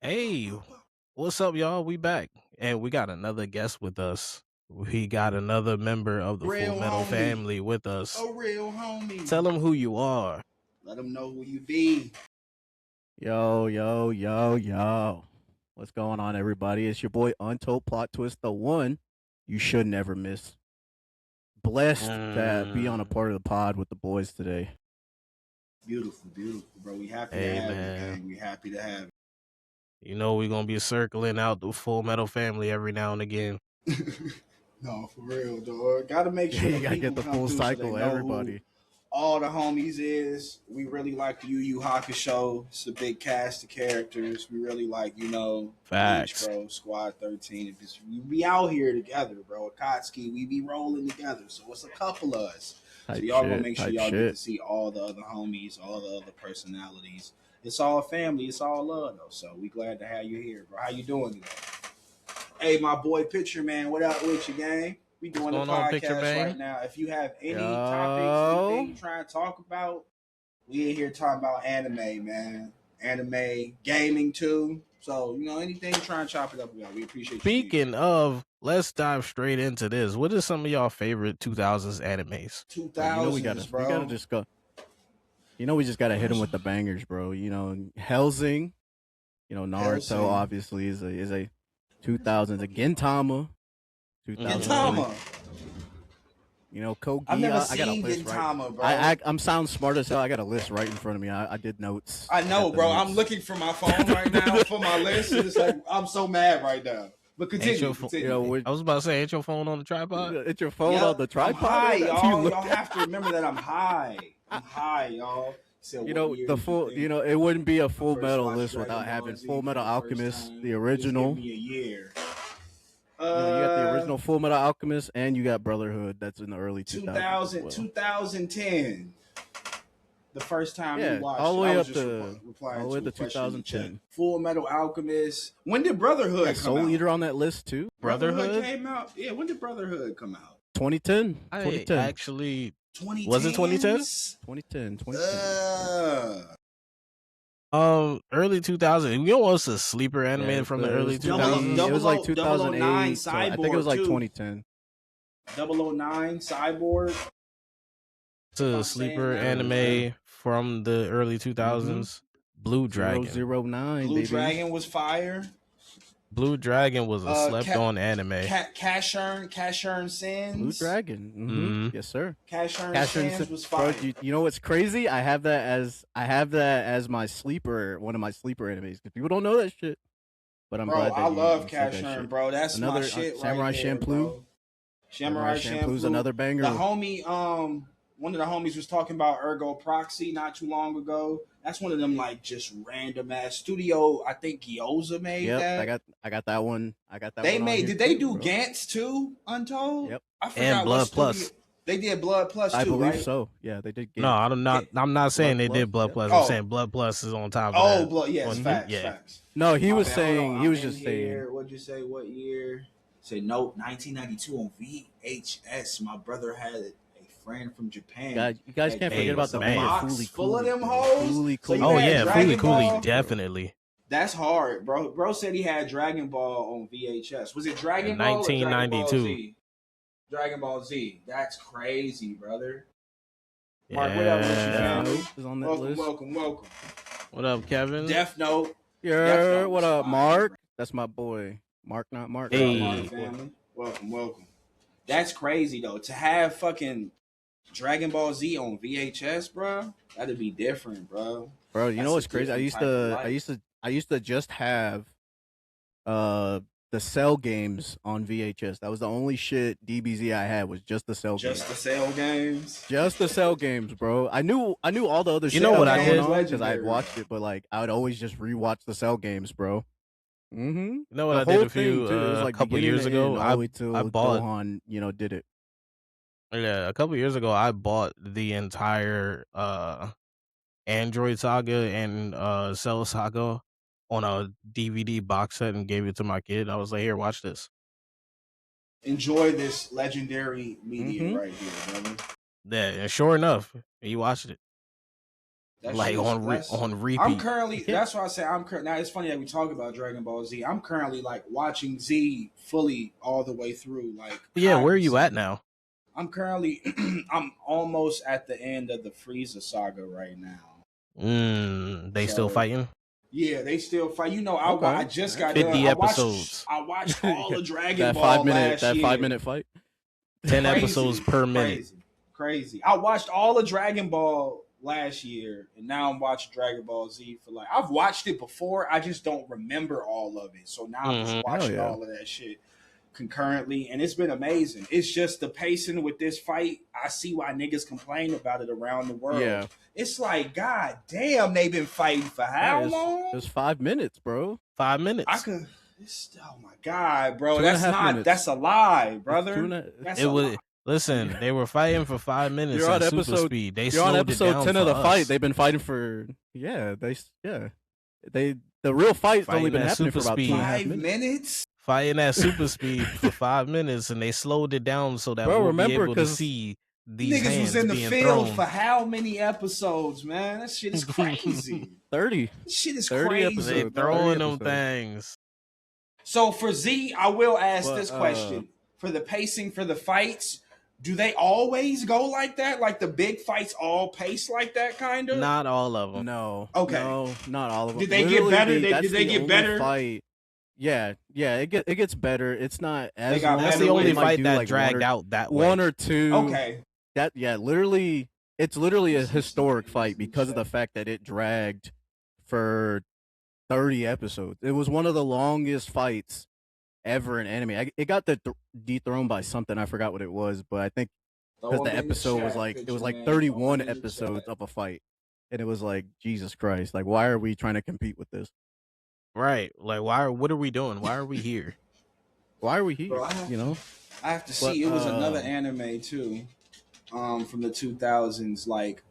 Hey, what's up, y'all? We back, and we got another guest with us. We got another member of the Full Real Metal homie. Family with us. A real homie. Tell them who you are. Let them know who you be. Yo, yo, yo, yo. What's going on, everybody? It's your boy Untold PlotTwist, the one you should never miss. Blessed to be on a Mm, part of the pod with the boys today. Beautiful, bro. We happy hey, to have man. you, gang. We happy to have You know we're gonna be circling out the Full Metal Family every now and again. you. No, for real, dog. Gotta make sure You the gotta people get the come full through cycle, so they know everybody. who all the homies is. We really like the Yu Yu Hakusho. It's a big cast of characters. We really like, Bleach, Facts. bro, Squad 13. We be out here together, bro. Akatsuki, we be rolling together. So it's a couple of us. So Type y'all gonna shit, make sure type y'all get to shit. see all the other homies, all the other personalities. It's all family. It's all love, though. So we glad to have you here, bro. How you doing today? Hey, my boy Picture Man, what up with you, gang? We doing the going on, Picture podcast Man? right now. If you have any Yo. topics, anything you trying to talk about, we in here talking about anime, man. Anime, gaming too. So, anything you trying to chop it up about, we appreciate you. Speaking of, let's dive straight into this. What are some of y'all favorite 2000s animes? 2000s, We gotta bro. just go. We just gotta hit him with the bangers, bro. Hellsing. Naruto Hellsing. obviously is a 2000s. A Gintama. 2000. Gintama. Kogi. I've never I got a seen list Gintama, bro. I'm sound smart as hell. I got a list right in front of me. I did notes. I know, got the bro. notes. I'm looking for my phone right now for my list. And it's like, I'm so mad right now. But continue. I was about to say, ain't your phone on the tripod? It's your phone on the tripod. I'm high, y'all. Y'all have to remember that I'm high. I'm high, y'all. So the full, it wouldn't be a Full Metal list without having Full Metal Alchemist, the original. Give me a year. You got the original Full Metal Alchemist, and you got Brotherhood. That's in the early 2000, 2010. The first time we watched all the way it, up to 2010. Full Metal Alchemist. When did Brotherhood come Soul out? Eater on that list too. Brotherhood came out. Yeah, when did Brotherhood come out? 2010. 2010. Actually, 2010? Was it 2010? 2010. Early 2000s. You know what's a sleeper anime from the early 2000s? It was like 2009 2008. So I think it was like 2010. 009 Cyborg. It's a sleeper anime from the early 2000s. Blue Dragon. 009, Blue baby. Dragon was fire. Blue Dragon was a slept-on anime. Cashern Sands. Blue Dragon. Mm-hmm. Yes, sir. Cashern Sands was fire. Bro, you know what's crazy? I have that as my sleeper, one of my sleeper animes. Because people don't know that shit. But I'm glad that I love Cashern, bro. That's another my shit Samurai right there, Champloo. bro. Samurai Champloo's another banger. The homie, one of the homies was talking about Ergo Proxy not too long ago. That's one of them like just random ass studio. I think Gyoza made that. I got that one. Did they do Gantz too? Untold. Yep. I forgot and Blood Plus. They did Blood Plus too. I believe right? so. Yeah, they did. No, I'm not saying Blood they did Blood Plus, Plus. I'm saying Blood Plus is on top of that. Blood. Yes, facts. No, he was saying. He was just saying. What'd you say? What year? Say no, 1992 on VHS. My brother had a friend from Japan. You guys can't forget about the box full of them hoes. Fooly Cooly, definitely. That's hard, bro. Bro said he had Dragon Ball on VHS. Was it Dragon Ball? 1992. Dragon Ball Z. That's crazy, brother. Yeah. Mark, what up with you, is on that list. Welcome. What up, Kevin? Death Note. Yeah. What up, Mark? That's my boy. Mark, not Mark. Hey. Family. Welcome. That's crazy though. To have fucking Dragon Ball Z on VHS, bro, that'd be different, bro. Bro, you know what's crazy? I used to just have the Cell games on VHS. That was the only shit DBZ I had was just the Cell games. Just the Cell games. Just the Cell games, bro. I knew all the other shit. You know what I did? Because I had watched it, but like I would always just rewatch the Cell games, bro. Mm-hmm. You know what I did a couple years ago? I bought Gohan, did it. Yeah, a couple years ago I bought the entire Android Saga and Cell Saga on a DVD box set and gave it to my kid. I was like, "Here, watch this." Enjoy this legendary media right here, brother. Yeah, and sure enough, he watched it. That shit like is on I'm repeat. currently. That's why I say I'm current. Now it's funny that we talk about Dragon Ball Z. I'm currently like watching Z fully all the way through. Like Yeah, where are you at constantly. now? I'm currently. I'm almost at the end of the Frieza saga right now. They still So fighting? yeah, they still fight. You know, I Okay. just got Actually, done. 50 episodes. I watched all yeah. of Dragon That Ball 5 minute last year. 5 minute fight. 10 episodes per minute. Crazy. I watched all of Dragon Ball last year, and now I'm watching Dragon Ball Z for like I've watched it before. I just don't remember all of it. So now I'm just Mhm. watching yeah. all of that shit concurrently, and it's been amazing. It's just the pacing with this fight. I see why niggas complain about it around the world. Yeah. It's like, god damn, they've been fighting for how long? It's 5 minutes, bro. 5 minutes. I could. Oh my god, bro. 2.5 That's not. minutes. That's a lie, brother. That's It a was lie. Yeah. they were fighting for 5 minutes You're on at super episode- speed. They You're on slowed it episode down 10 for of the us. fight. They've been fighting for the real fight's Fighting only been at happening for super about speed. 2.5 5 minutes. minutes. Fighting at super speed for 5 minutes, and they slowed it down so that Bro, we'll be remember, able to 'cause see these Niggas hands was in the being field thrown. for how many episodes, man? That shit is crazy. 30. This shit is 30 crazy. episodes. They bro. throwing 30 them episodes. things. So for Z, I will ask But, this question: for the pacing for the fights, do they always go like that? Like the big fights all pace like that, kind of? Not all of them. No. Okay. No, not all of them. Did they get Literally, better? that's Did they the get only better? Fight. Yeah, it gets better. It's not as got long. That's better the with only it. They might fight do, that like, dragged out that way. one or two. Okay. Literally, it's literally a historic fight because of the fact that it dragged for 30 episodes. It was one of the longest fights ever in anime. It got dethroned by something. I forgot what it was, but I think because the episode was like, it was like 31 episodes of a fight, and it was like, Jesus Christ, like, why are we trying to compete with this? Right. Like, what are we doing? Why are we here? Why are we here? Bro, You know, I have to see. But, It was another anime too, from the 2000s, like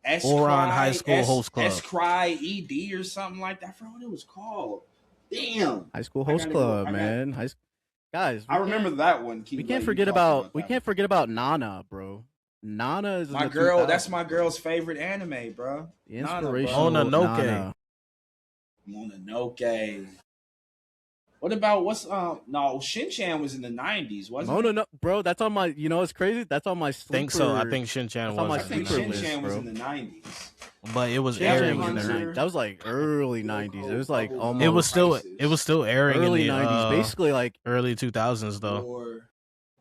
Oron High School Host Club. S-Cry ED or something like that. I forgot what it was called. Damn. High School I Host gotta Club, go. man. Guys, I remember that one. We can't forget about Nana, bro. Nana is my in the girl. 2000s. That's my girl's favorite anime, bro. Inspirational Mononoke. Nana. Mononoke. What about no, Shin-Chan was in the 90s, wasn't it? Bro, that's on my, it's crazy. That's on my sleeper. Think so. I think Shin-Chan That's on my was. I think sleeper Shin-Chan list, was bro. in the 90s. But it was Shin-Chan airing in Hunter. the. That was like early 90s. It was like almost It was still airing early in the 90s. Basically, like, early 2000s though. Or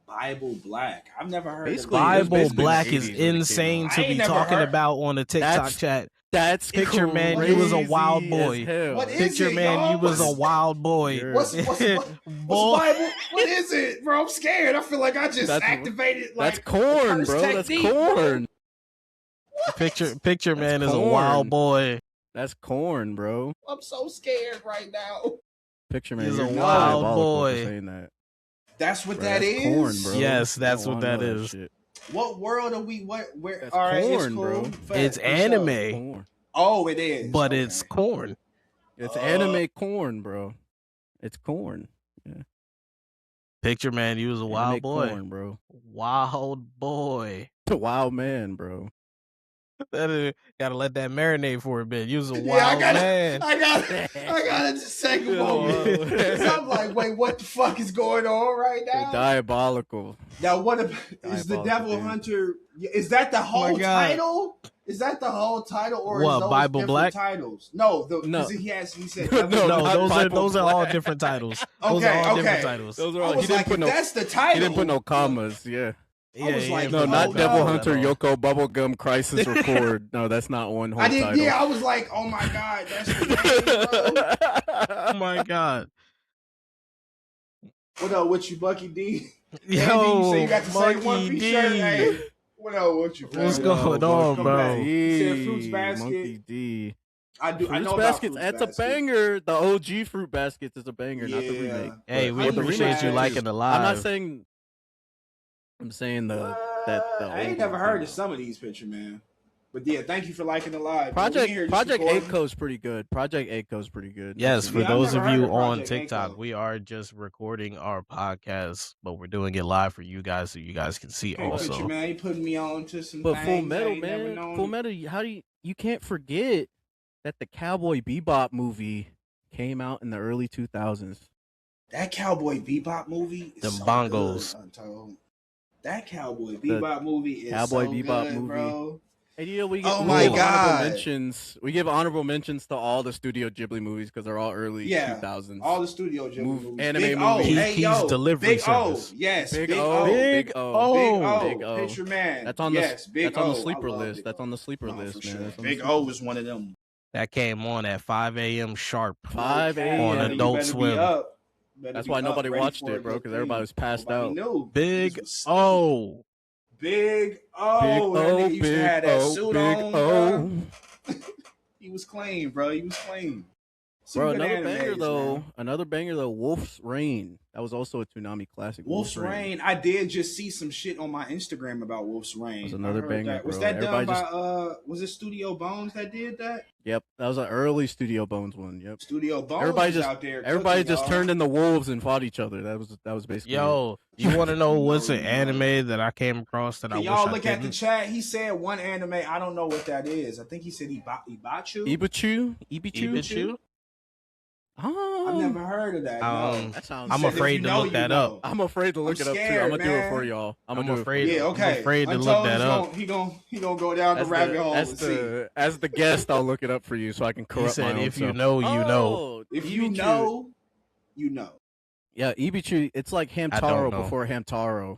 Bible Black. I've never heard Basically, of it was Bible basically Black the is 80s when it came insane out. to I ain't be never talking heard- about on the TikTok That's- chat. that's Picture man, you was a wild crazy as boy. hell. What is Picture it, man, y'all? you was a wild boy. You're- What's Boy. Bible? What is it, bro? I'm scared. I feel like I just That's- activated like That's corn, the bro. first That's technique, bro. corn. Picture man is a corn. wild boy. That's corn, bro. I'm so scared right now. Picture man, He's you're a diabolical wild for boy. saying that. That's what Bro, that that's is. corn, bro. Yes, that's I don't what wanna that know is. shit. What world are we? Where? That's All right, it's corn, cool. bro. It's For sure. anime, Corn. Oh, it is. but Okay. it's corn. It's anime corn, bro. It's corn. Picture man, you was a wild Anime boy. corn, bro. Wild boy. It's a wild man, bro. Gotta let that marinate for a bit. You was a Yeah, wild man. I got to just take a moment. 'Cause I'm like, wait, what the fuck is going on right They're now? diabolical. Now, what is the Diabolical, Devil dude. Hunter? Is that the whole God. title? Is that the whole title, or What, is those Bible different Black? titles? No, No. He said No, Devil No, not those Bible are all Black. different titles. Those Okay, are all different okay. titles. Those are I all. was He didn't like, put if no. that's the He title, didn't put no commas. Yeah. I was like, No, oh, not no. Devil Hunter Yoko Bubblegum Crisis Record. No, that's not one whole I didn't. title. Yeah, I was like, oh my god, that's the name, bro. Oh my god. What up with you, Bucky D? Yo, Andy, you say you got the same Monkey One Piece D. shirt. Hey, what up with you? What's fam? going on, Come bro? back. You said D, Fruits Basket. Monkey D. I do. I Fruits know Baskets. about Fruits That's a Basket. banger. The OG Fruit Baskets is a banger, not the Yeah. remake. Hey, But we the appreciate remake you is- liking the live. I'm not saying. I'm saying the I ain't old never one heard came of out. some of these picture, man. But yeah, thank you for liking the live. Project Recording. Aiko's pretty good. Project Aiko's pretty good. Yes, for Yeah, I've those never of you heard of on Project TikTok, Anchor. we are just recording our podcast, but we're doing it live for you guys so you guys can see Hey, picture, also. man, you putting me on to some But things Full I Metal, ain't never man, known. Full Metal. How do you? you can't forget that the Cowboy Bebop movie came out in the early 2000s. That Cowboy Bebop movie is Them so bongos. good, Untold. That Cowboy The Bebop movie is Cowboy so Bebop good, movie. bro. And we Oh we my give honorable God. mentions. We give honorable mentions to all the Studio Ghibli movies because they're all early 2000s. All the Studio Ghibli movies. Anime Big O, movies. hey Kiki's yo, Delivery Big O, Service. yes, Big Big O, O, Big O, Big O, Big O. Picture Man. That's on the yes, Big that's on the O. sleeper I love list. Big That's O. on the sleeper No, list, for man. sure. That's on the Big sleeper O list. was one of them. That came on at 5 a.m. sharp. 5 on a.m. Adult you better Swim. Be up. That's why nobody watched it, bro, because everybody was passed out. Knew. Big Big O. Big O. Big That O, nigga used to have that suit Big on, O. bro. He was clean, bro. He was clean. Some Bro, good another banger animes, though. man. Another banger though. Wolf's Rain. That was also a Toonami classic. Wolf's Rain. I did just see some shit on my Instagram about Wolf's Rain. Was another I heard banger, that. Was bro. that done Everybody by was it Studio Bones that did that? Yep, that was an early Studio Bones one. Yep. Studio Bones Everybody was just out there. everybody cooking, just y'all. turned into wolves and fought each other. That was basically Yo, you want to know what's an No. anime that I came across that Can I wish y'all I look at the didn't? chat? He said one anime. I don't know what that is. I think he said Ibachu. Ibichu. Ibichu? I've never heard of that. No. That sounds. I'm He said, if afraid you to know, look you that know. up. I'm afraid to look I'm it up too. scared, I'm gonna do it for man. y'all. I'm gonna do afraid. Yeah, okay. I'm afraid to Untold look that up. He gonna go down the rabbit hole and see. As the guest, I'll look it up for you so I can He corrupt my said, own "If you self. know, you know." If you Ibichu. know, you know. Yeah, Ibichu. It's like don't Hamtaro know. before Hamtaro.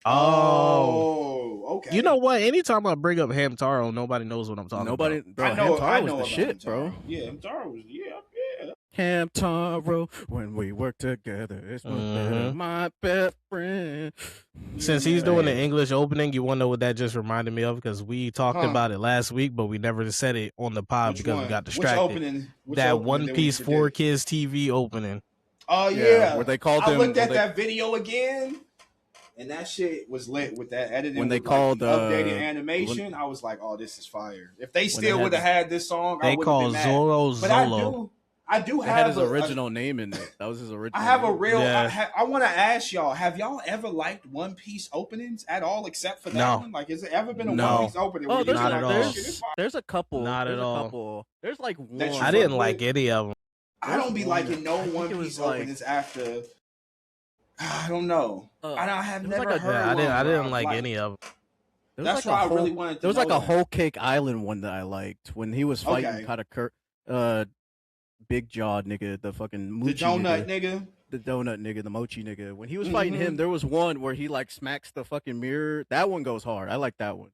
Oh, okay. you know what? Anytime I bring up Hamtaro, nobody knows what I'm talking Nobody, about. bro. I know Hamtaro was about the shit, Hamtaro. bro. Yeah, Hamtaro was yeah. Hamtaro, when we work together, it's much better. My best friend. Since he's doing the English opening, you want to know what that just reminded me of? Because we talked about it last week, but we never said it on the pod because we got distracted. That One Piece 4 Kids TV opening. Oh yeah, where they called I him. looked at that video again, and that shit was lit with that editing. When they with, called the updated animation, I was like, "Oh, this is fire!" If they still would have had this song, I they would call have been Zoro mad. But Zolo. I do They have had his original name in it. That was his original. I have name. a real. Yeah. I want to ask y'all: have y'all ever liked One Piece openings at all, except for that one? Like, has it ever been a One Piece opening? Oh, there's not at all. There's a couple. Not there's at a all. couple. There's like one. I didn't like any of them. I don't be liking no think One it was Piece like- openings after. I don't know. I have it was never like a- heard. I one where didn't I've like any of them. There was That's like why a I whole, really wanted to There was know like a that. Whole Cake Island one that I liked when he was fighting Okay. kind of big jawed nigga, the fucking The Moochie donut nigga. the donut nigga, the mochi nigga. When he was fighting him, there was one where he like smacks the fucking mirror. That one goes hard. I like that one.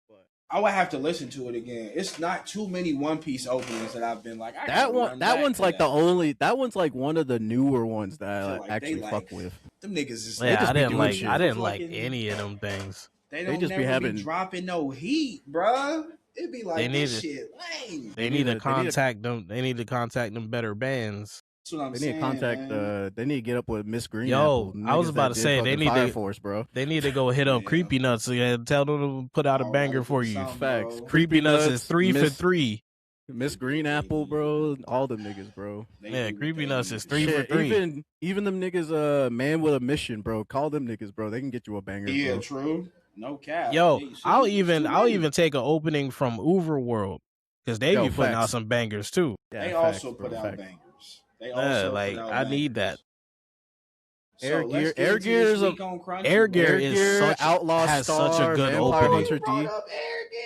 But I would have to listen to it again. It's not too many One Piece openings that I've been like. I that gotta one, run that back one's to like that. the only. That one's like one of the newer ones that feel I like actually they fuck like- with. Them niggas is They Yeah, just I be didn't doing like. shit. I didn't like Fucking- any of them things. They They don't just be never having- dropping no heat, bruh. It be like They need this it. shit lame. They need to contact them. They need to contact them better bands. That's what I'm They saying. need to contact. man. They need to get up with Miss Green. Yo, Apple, I was niggas about that to did say, they fucking need Fire to- Force, bro. They need to go hit up Yeah. Creepy Nuts and tell them to put out a All banger right, for do you. something, Facts. bro. Creepy Nuts is 3 for Miss- 3. Miss Green Apple, bro. All them niggas, bro. They Yeah, do what Creepy they Nuts do. is 3 for Shit, 3. even them niggas, man with a mission, bro. Call them niggas, bro. They can get you a banger. Yeah, bro. true. No cap. Yo, Hey, shit, I'll it's even too I'll many. even take an opening from Overworld because they Yo, be putting out facts. some bangers too. Yeah, They facts, also bro, put out facts. bangers. They Yeah, also like put out I need bangers. that. So Air let's Gear- get Air into Gear this is a- week on Crunchyroll. Air Gear Air is Gear, such Outlaw has Star, such a good Vampire opening. Hunter Brought D. up Air Gear.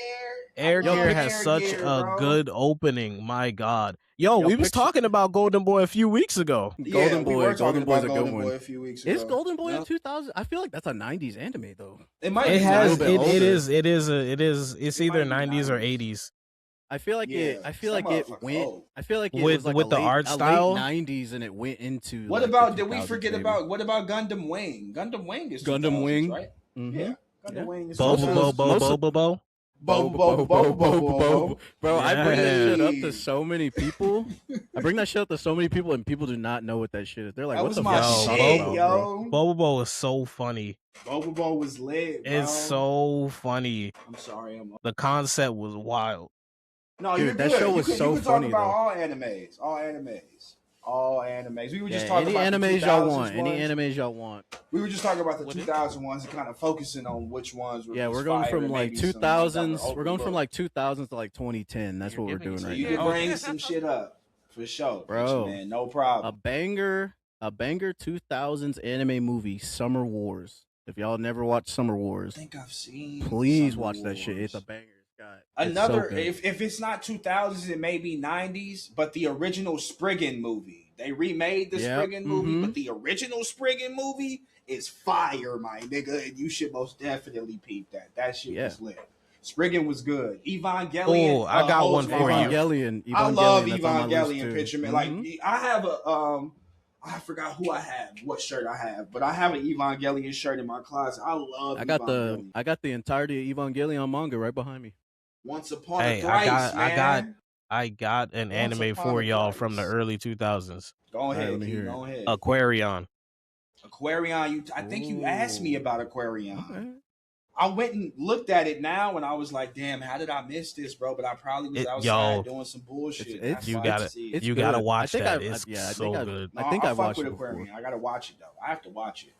Air I love Gear has Air such Gear, a bro. good opening. My God, yo, Yo, we was picture- talking about Golden Boy a few weeks ago. Golden we Boy, were talking Golden Boy's about a good Golden one. Boy a few weeks ago. Is Golden Boy Yeah. a 2000? I feel like that's a 90s anime though. It might It be has a it, little bit it older. is it's It either might be 90s or 90s. 80s. I feel like it. Yeah, I feel some like it motherfuckers went. old. I feel like it With- was like with a the late, art a style? late 90s, and it went into. What like, about? the Did we 2000s, forget baby. about? What about Gundam Wing? Gundam Wing is Gundam 2000s, Wing? right? Mhm. Yeah, Gundam Yeah. Wing is Bo Most bo of bo those- bo most bo of- bo bo. Bro, I bring that shit up Hey. to so many people. I bring that shit up to so many people, and people do not know what that shit is. They're like, That "What was the my fuck?" Yo, you shit, talking about, bro? yo. Bobo is so funny. Bobo was lit. Bro. It's so funny. I'm sorry, I'm. The concept was wild. No, Dude, you're that good. show was you so can funny, talk about though. all animes. All animes. We were just Yeah, talking any about the animes 2000s y'all want. ones. Any animes y'all want. We were just talking about the What is 2000 ones and kind of focusing on which ones were Yeah, was we're going fire from and like maybe some ones that were 2000s. We're going from like overlooked. 2000s to like 2010. That's You're what we're giving it doing to So right you me. can now. bring some shit up for sure, Bro, man. No a problem. banger, a banger 2000s anime movie, Summer Wars. If y'all never watched Summer I Wars, think I've seen please Summer watch that shit. It's a Wars. banger. It's so Another, good. if it's not 2000s, it may be 90s, but the original Spriggan movie. They remade the Yep. Spriggan movie, but the original Spriggan movie is fire, my nigga, and you should most definitely peep that. That shit Yeah. was lit. Spriggan was good. Evangelion. Oh, I got holds one my for you. heart. Evangelion. I love That's on my list Evangelion too. picture, man. Like I have a I forgot who I have, what shirt I have, but I have an Evangelion shirt in my closet. I love Evangelion. I got the entirety of Evangelion manga right behind me. Once upon a Hey, thrice, man. I got an Once anime upon for a y'all from the thrice. early 2000s. Go All right, ahead, let me Keith. hear it. Go ahead. Aquarion. Aquarion. I think you asked me Ooh. about Aquarion. Okay. I went and looked at it now, and I was like, "Damn, how did I miss this, bro?" But I probably was outside doing some bullshit. It's You why I got didn't it. see it. You gotta good. watch that. I It's think so good. No, I think I I've fuck watched with it before. Aquarion. I gotta watch it though. I have to watch it.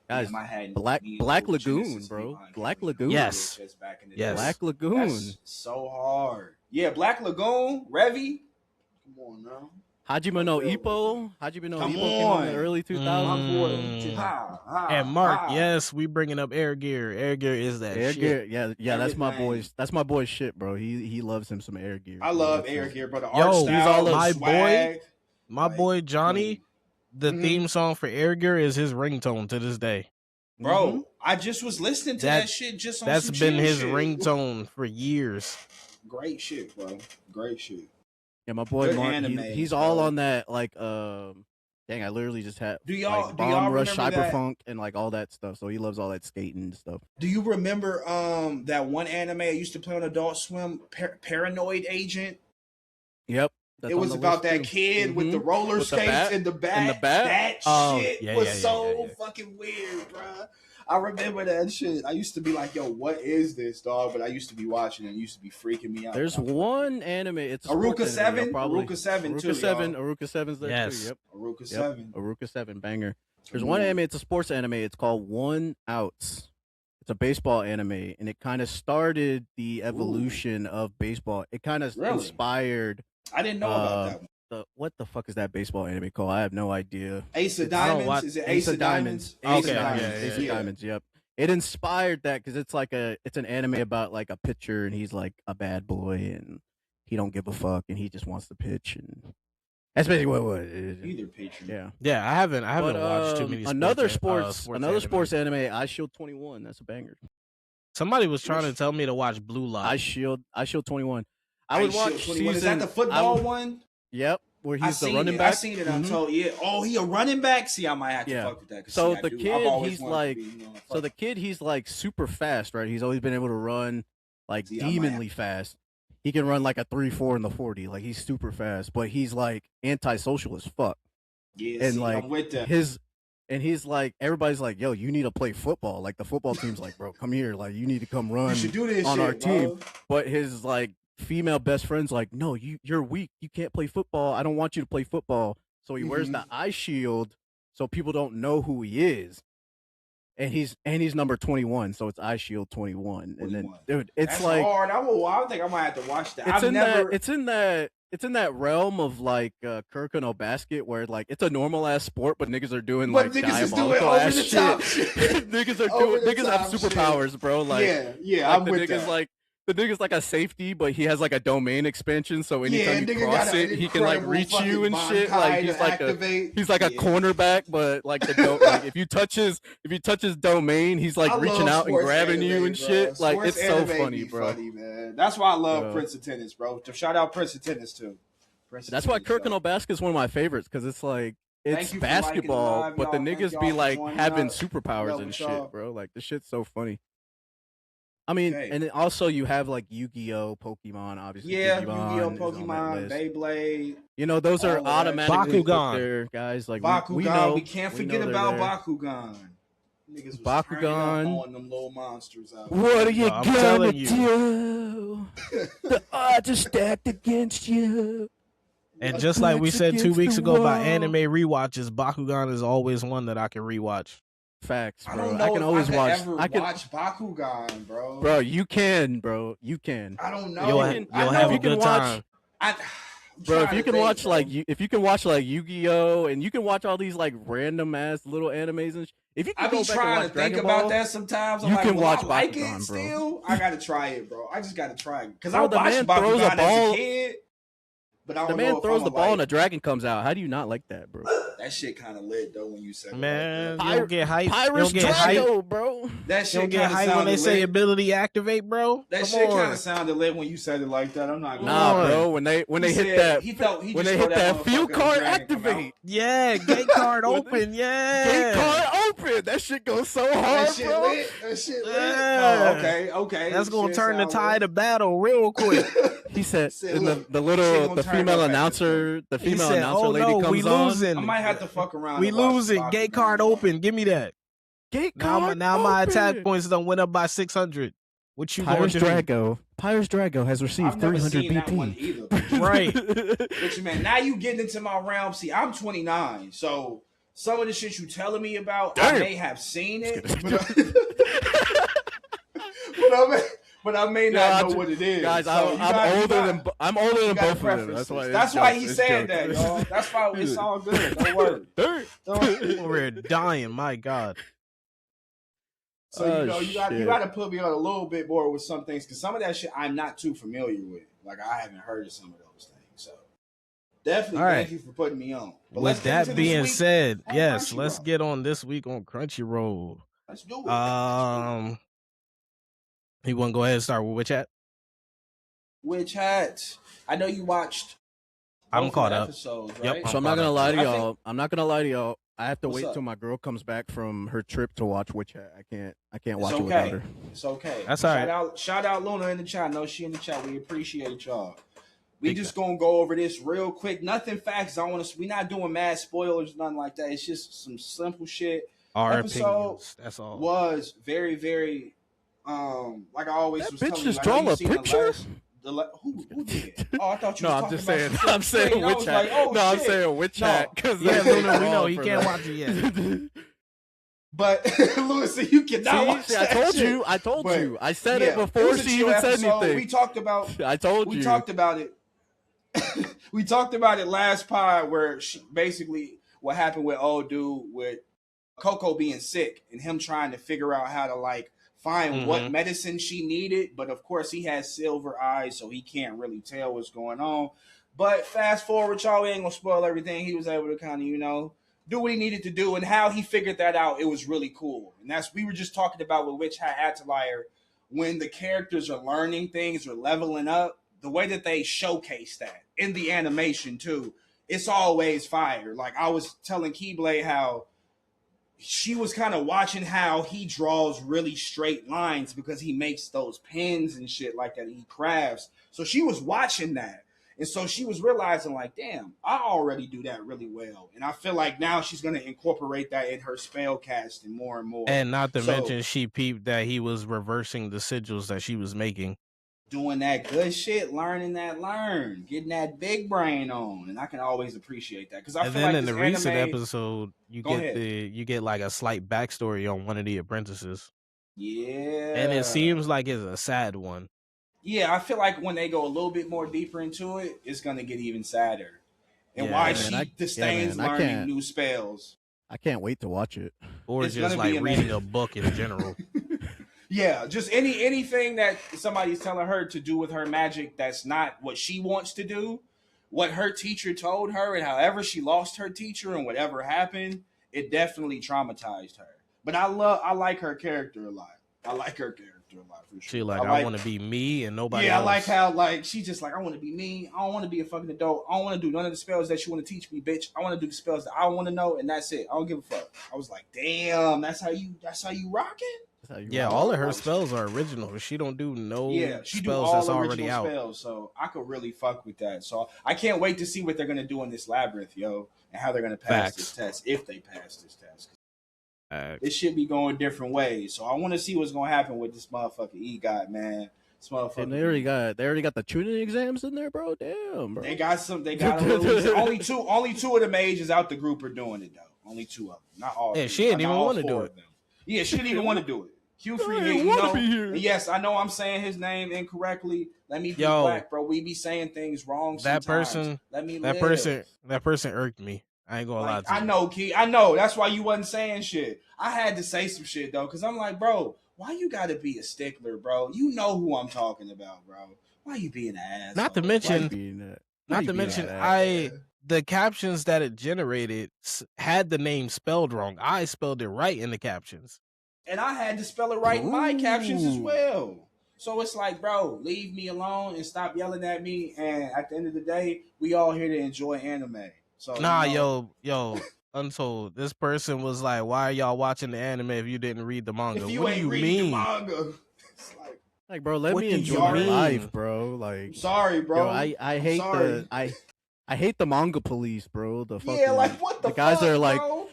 Guys, Damn, I had Black me Black no Lagoon, Genesis bro. Evangelion Black Lagoon. Yes. VHS back in the Yes. day. Black Lagoon. That's so hard. Yeah, Black Lagoon, Revy. Come on now. Hajime no Ippo. Hajime no Come Ippo came out in the on. early 2000s. My boy. Mm. Ha, And Mark, ha. yes, we bringing up Air Gear. Air Gear is that Air shit. Gear, yeah, that's my Everything. boy's. That's my boy's shit, bro. He loves him some Air Gear. I bro. love That's Air his- Gear, but the Yo, art he's style, all the my swag, My like, boy Johnny, the Mhm. theme song for Air Gear is his ringtone to this day. Bro, Mhm. I just was listening to that shit just on That's some been chill his shit. ringtone for years. Great shit, bro. Great shit. Yeah, my boy Good Mark. animes, He's all bro. on that like dang, I literally just had Do y'all Bomb Rush, remember that? Cyberpunk, and like all that stuff. So he loves all that skating and stuff. Do you remember that one anime I used to play on Adult Swim, Paranoid Agent? Yep. It was about that kid with the roller With the skates bat? in the back. And the bat? That Oh, shit yeah, was yeah, yeah, so yeah, yeah. fucking weird, bro. I remember that shit. I used to be like, "Yo, what is this, dog?" But I used to be watching it. It used to be freaking me out. There's one anime. It's a Aruka sports 7? anime, probably. Aruka 7 too, Aruka 7. y'all. Aruka 7's there Yes. too. Yep. Aruka Yep. 7. Aruka 7 banger. There's Come one on. anime. It's a sports anime. It's called One Outs. It's a baseball anime, and it kind of started the evolution of baseball. It kind of Really? inspired I didn't know about that one. what the fuck is that baseball anime called? I have no idea. Ace of I don't Diamonds? watch- Is it Ace of Diamonds? Ace Okay, of yeah, Diamonds. yeah, Ace of yeah. Diamonds. Yep. It inspired that because it's an anime about like a pitcher and he's like a bad boy and he don't give a fuck and he just wants to pitch and that's basically what it is. Either patron. Yeah. Yeah, I haven't But, watched too many. another sports sports anime. anime. I Shield 21. That's a banger. Somebody was trying to tell me to watch Blue Lock. I Shield 21. I would Ice watch Shield 21. Is that season. the football one? Yep, where I he's the seen running it. back. I seen it Mhm. Untold. Yeah. Oh, he a running back? See, I might have to Yeah. fuck with that. 'cause So see, I the do. kid, I've always he's wanted to like- be, So fuck the kid, he's like super fast, right? He's always been able to run like See, I might demonly fast. He can run like a 3-4 in the 40. Like he's super fast, but he's like antisocial as fuck. Yeah, and see, like I'm with that. he's like everybody's like, yo, you need to play football. Like the football team's like, bro, come here. Like you need to come You run should do this on shit, our team. bro. But his like female best friend's like, no, you're weak. You can't play football. I don't want you to play football. So he wears the eye shield so people don't know who he is. And he's number 21, so it's Eye Shield 21. And then 21. dude, it's That's like hard. I think I might have to watch that. it's I've in never. it's in that realm of like Kuroko basket where like it's a normal ass sport, but niggas are doing But like niggas is doing diabolical over ass the shit. top shit. niggas are Over doing the niggas have top shit. superpowers, bro. Like yeah, like I'm the with nigga's that. like the nigga's like a safety, but he has like a domain expansion, so anytime nigga you cross got an it, he can like incredible reach you and fucking shit. Bankai Like to activate. he's like a Yeah. cornerback, but like like if you touch his domain, he's like I reaching love out and sports grabbing you anime, and bro. shit. Like Sports it's so anime funny, be bro. Funny, man. That's why I love Bro. Prince of Tennis, bro. To shout out Prince of Tennis too. Prince of That's why Tennis, Kuroko basket is one of my favorites because it's like Thank it's you for liking the basketball, live, but the y'all. Thank niggas y'all be for like joining having up. superpowers Love and with shit, y'all. bro. Like this shit's so funny. I mean, Okay. and then also you have like Yu-Gi-Oh, Pokemon, obviously. Yeah, Digimon Yu-Gi-Oh, is on that Pokemon, list. Beyblade, You know, those all are of that automatically shit. put Bakugan. there, guys. Like Bakugan. we know, We can't we forget know they're about there. Bakugan. Niggas was Bakugan. turning up on them little monsters out. What are you I'm gonna telling you. do? The odds are stacked against you. And just like we said 2 weeks ago about anime world. rewatches, Bakugan is always one that I can rewatch. Facts, I bro. don't I know can if always I could watch. ever I can, watch Bakugan, bro. bro. You can, bro. You can. I don't know. You'll, can- you'll I have know. a good watch- time. Bro, if trying you to can think, watch bro. if you can watch like Yu-Gi-Oh, and you can watch all these like random ass little animes and if you can I go be back trying and to watch think Dragon about Ball, that sometimes. I'm you like, can will watch I like Bakugan, it bro. still? I gotta try it, bro. I just gotta try it because I Bro, the watched man throws a Bakugan as ball- a kid, but I the don't know man if throws I'm the ball like, and a dragon comes out. How do you not like that, bro? that shit kind of lit though when you said Man, it like you don't get hype. You Pyrus don't get hype. Drago, bro. that. That You shit don't get kind of hype when they sounded say lit. ability activate, bro. That Come shit kind on. of sounded lit when you said it like that. I'm not gonna Nah, lie. bro. When they He hit said that he thought he when just they throw hit that field motherfucker card dragon come out. activate, Yeah, gate card When open. gate Yeah. card open. That shit goes so That hard, shit bro. lit. That shit lit. Yeah. Oh, okay. That's gonna Shit turn the sound tide lit. of battle real quick. He said, Said, and look, the shit little gonna the turn female up at this announcer, the He female said, announcer "Oh lady no, comes we on. losing. I might have to fuck around. We and watch losing. Bakugan, Gate card bro. open. Give me that. Gate Now, card my attack open. points done went up by 600. What you going Pyrus to do? Drago has received I've never 300 seen that one BP. either. Right. But man, now you getting into my realm. See, I'm 29, so some of the shit you telling me about, I Damn. may have seen it, Just but I may not know what it is. Guys, So you got- you got- I'm older you than got both of them. preferences. That's why it's he jokes. said It's that, jokes. y'all. That's why it's all good. Don't worry. We're dying. My God. So Oh, you shit. got to put me on a little bit more with some things because some of that shit I'm not too familiar with. Like I haven't heard of some of those things. So definitely All right. thank you for putting me on. But let's With get into that this being week said, on yes, Crunchyroll. let's get on this week on Crunchyroll. Let's do it. You want to go ahead and start with which hat? Which hat? I know you watched. I'm both caught of the up. Episodes, Yep, right? I'm So I'm not gonna lie to I y'all. think- I'm not gonna lie to y'all. I have to What's wait up? till my girl comes back from her trip to watch Witch Hat. I can't It's watch it without her. It's okay. That's all right. Shout out Luna in the chat. I know she in the chat. We appreciate y'all. We Big just gonna go over this real quick. Nothing facts. I want to. We not doing mad spoilers, nothing like that. It's just some simple shit. Our Episode opinions. That's all. Was very, very, like I always That was bitch telling just you. I know draw you a seen the picture? who did? Oh, I thought you. No, was I'm just talking saying. about I'm saying I was Witch like, Hat. oh, No, I'm shit. saying Witch No. Hat because Yeah, Luna, we know he can't watch it yet. But Lewis, you cannot watch See, I that told shit. you. I told But, you. I said yeah, it before was a she chill even said episode. anything. We talked about. I told We you. talked about it. We talked about it last pod where basically what happened with old dude with Coco being sick and him trying to figure out how to like find what medicine she needed, but of course he has silver eyes, so he can't really tell what's going on. But fast forward, y'all, we ain't gonna spoil everything. He was able to kind of, do what he needed to do, and how he figured that out. It was really cool, and that's we were just talking about with Witch Hat Atelier when the characters are learning things or leveling up. The way that they showcase that in the animation too, it's always fire. Like I was telling Keyblade how she was kind of watching how he draws really straight lines because he makes those pins and shit like that. He crafts. So she was watching that. And so she was realizing like, damn, I already do that really well. And I feel like now she's going to incorporate that in her spell casting more and more. And not to So- mention, she peeped that he was reversing the sigils that she was making. Doing that good shit, getting that big brain on. And I can always appreciate that. Because I And feel then like in the this recent anime, episode, you Go get ahead. you get like a slight backstory on one of the apprentices. yeah. And it seems like it's a sad one. Yeah, I feel like when they go a little bit more deeper into it, it's gonna get even sadder. And Yeah, why man, she disdains I learning can't. new spells. I can't wait to watch it. Or It's just gonna be like reading amazing. a book in general. Yeah, just anything that somebody's telling her to do with her magic that's not what she wants to do, what her teacher told her, and however she lost her teacher and whatever happened, it definitely traumatized her. But I like her character a lot. I like her character a lot for sure. She like, I want to be me and nobody Yeah, else. I like how like she's just like, I want to be me. I don't want to be a fucking adult. I don't want to do none of the spells that you want to teach me, bitch. I want to do the spells that I want to know, and that's it. I don't give a fuck. I was like, damn, that's how you rocking? That's how you Yeah, roll. all of her spells are original. She don't do no Yeah, she do spells all that's original already out. spells, so I could really fuck with that. So I can't wait to see what they're gonna do in this labyrinth, yo, and how they're gonna pass this test if they pass this test. It should be going different ways. So I want to see what's gonna happen with this motherfucking EGOT, man. This And motherfucker they already got the tuning exams in there, bro. Damn, bro. They got a release. Only two of the mages out the group are doing it though. Only two of them, not all Yeah, three, she didn't not even all want to do four it. of them. Yeah, she didn't even want to do it. Q Free, I you want to know, be here. and yes, I know I'm saying his name incorrectly. Let me be Yo, black, bro. We be saying things wrong that sometimes. person, Let me that live. person, that person irked me. I ain't gonna lie Like to I you. know, Key. I know. That's why you wasn't saying shit. I had to say some shit though, because I'm like, bro, why you gotta be a stickler, bro? You know who I'm talking about, bro. Why you being an asshole? Not to Why mention, you being that? not to mention, the captions that it generated had the name spelled wrong. I spelled it right in the captions. And I had to spell it right in my captions as well. So it's like, bro, leave me alone and stop yelling at me. And at the end of the day, we all here to enjoy anime. So Nah, you know, yo, Untold. This person was like, "Why are y'all watching the anime if you didn't read the manga?" if What you do ain't you reading the mean? manga, it's like, bro, let What me do enjoy you my mean? life, bro. Like, I'm sorry, bro. yo, I hate sorry. I hate the manga police, bro. The fucking Yeah, like what the guys fuck, that are like, bro?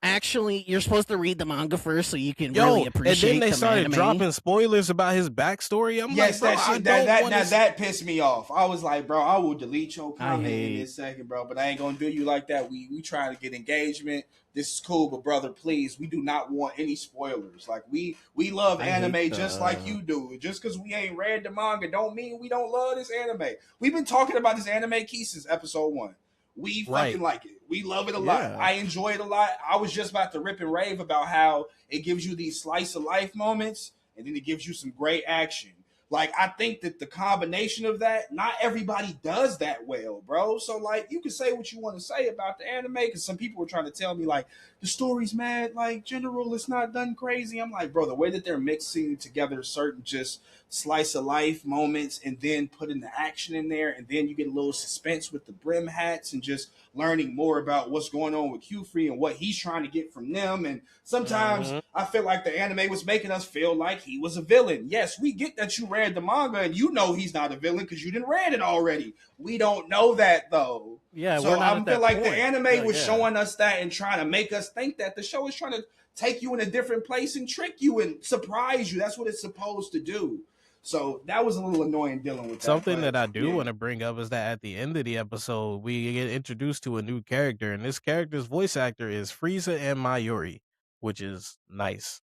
actually, you're supposed to read the manga first so you can Yo, really and appreciate then they the started anime. dropping spoilers about his backstory. I'm Yes, like, bro, that I shit that don't want to. that pissed me off. I was like, bro, I will delete your I comment in hate. this second, bro. But I ain't gonna do you like that. We trying to get engagement. This is cool, but brother, please, we do not want any spoilers. Like we love I hate anime just like you do. Just because we ain't read the manga, don't mean we don't love this anime. We've been talking about this anime key since episode 1. We Right. fucking like it. We love it a Yeah. lot. I enjoy it a lot. I was just about to rip and rave about how it gives you these slice of life moments and then it gives you some great action. Like, I think that the combination of that, not everybody does that well, bro. So, like, you can say what you want to say about the anime, because some people were trying to tell me, like, the story's mad, like, general, it's not done crazy. I'm like, bro, the way that they're mixing together certain just slice of life moments and then putting the action in there, and then you get a little suspense with the brim hats and just learning more about what's going on with Q-Free and what he's trying to get from them. And sometimes I feel like the anime was making us feel like he was a villain. Yes, we get that you read the manga and you know he's not a villain because you didn't read it already. We don't know that though. Yeah, so we're not I at feel that like point. the anime was Yeah. showing us that and trying to make us think that the show is trying to take you in a different place and trick you and surprise you. That's what it's supposed to do. So that was a little annoying dealing with that. Something but, that I do yeah. want to bring up is that at the end of the episode, we get introduced to a new character, and this character's voice actor is Frieza and Mayuri, which is nice.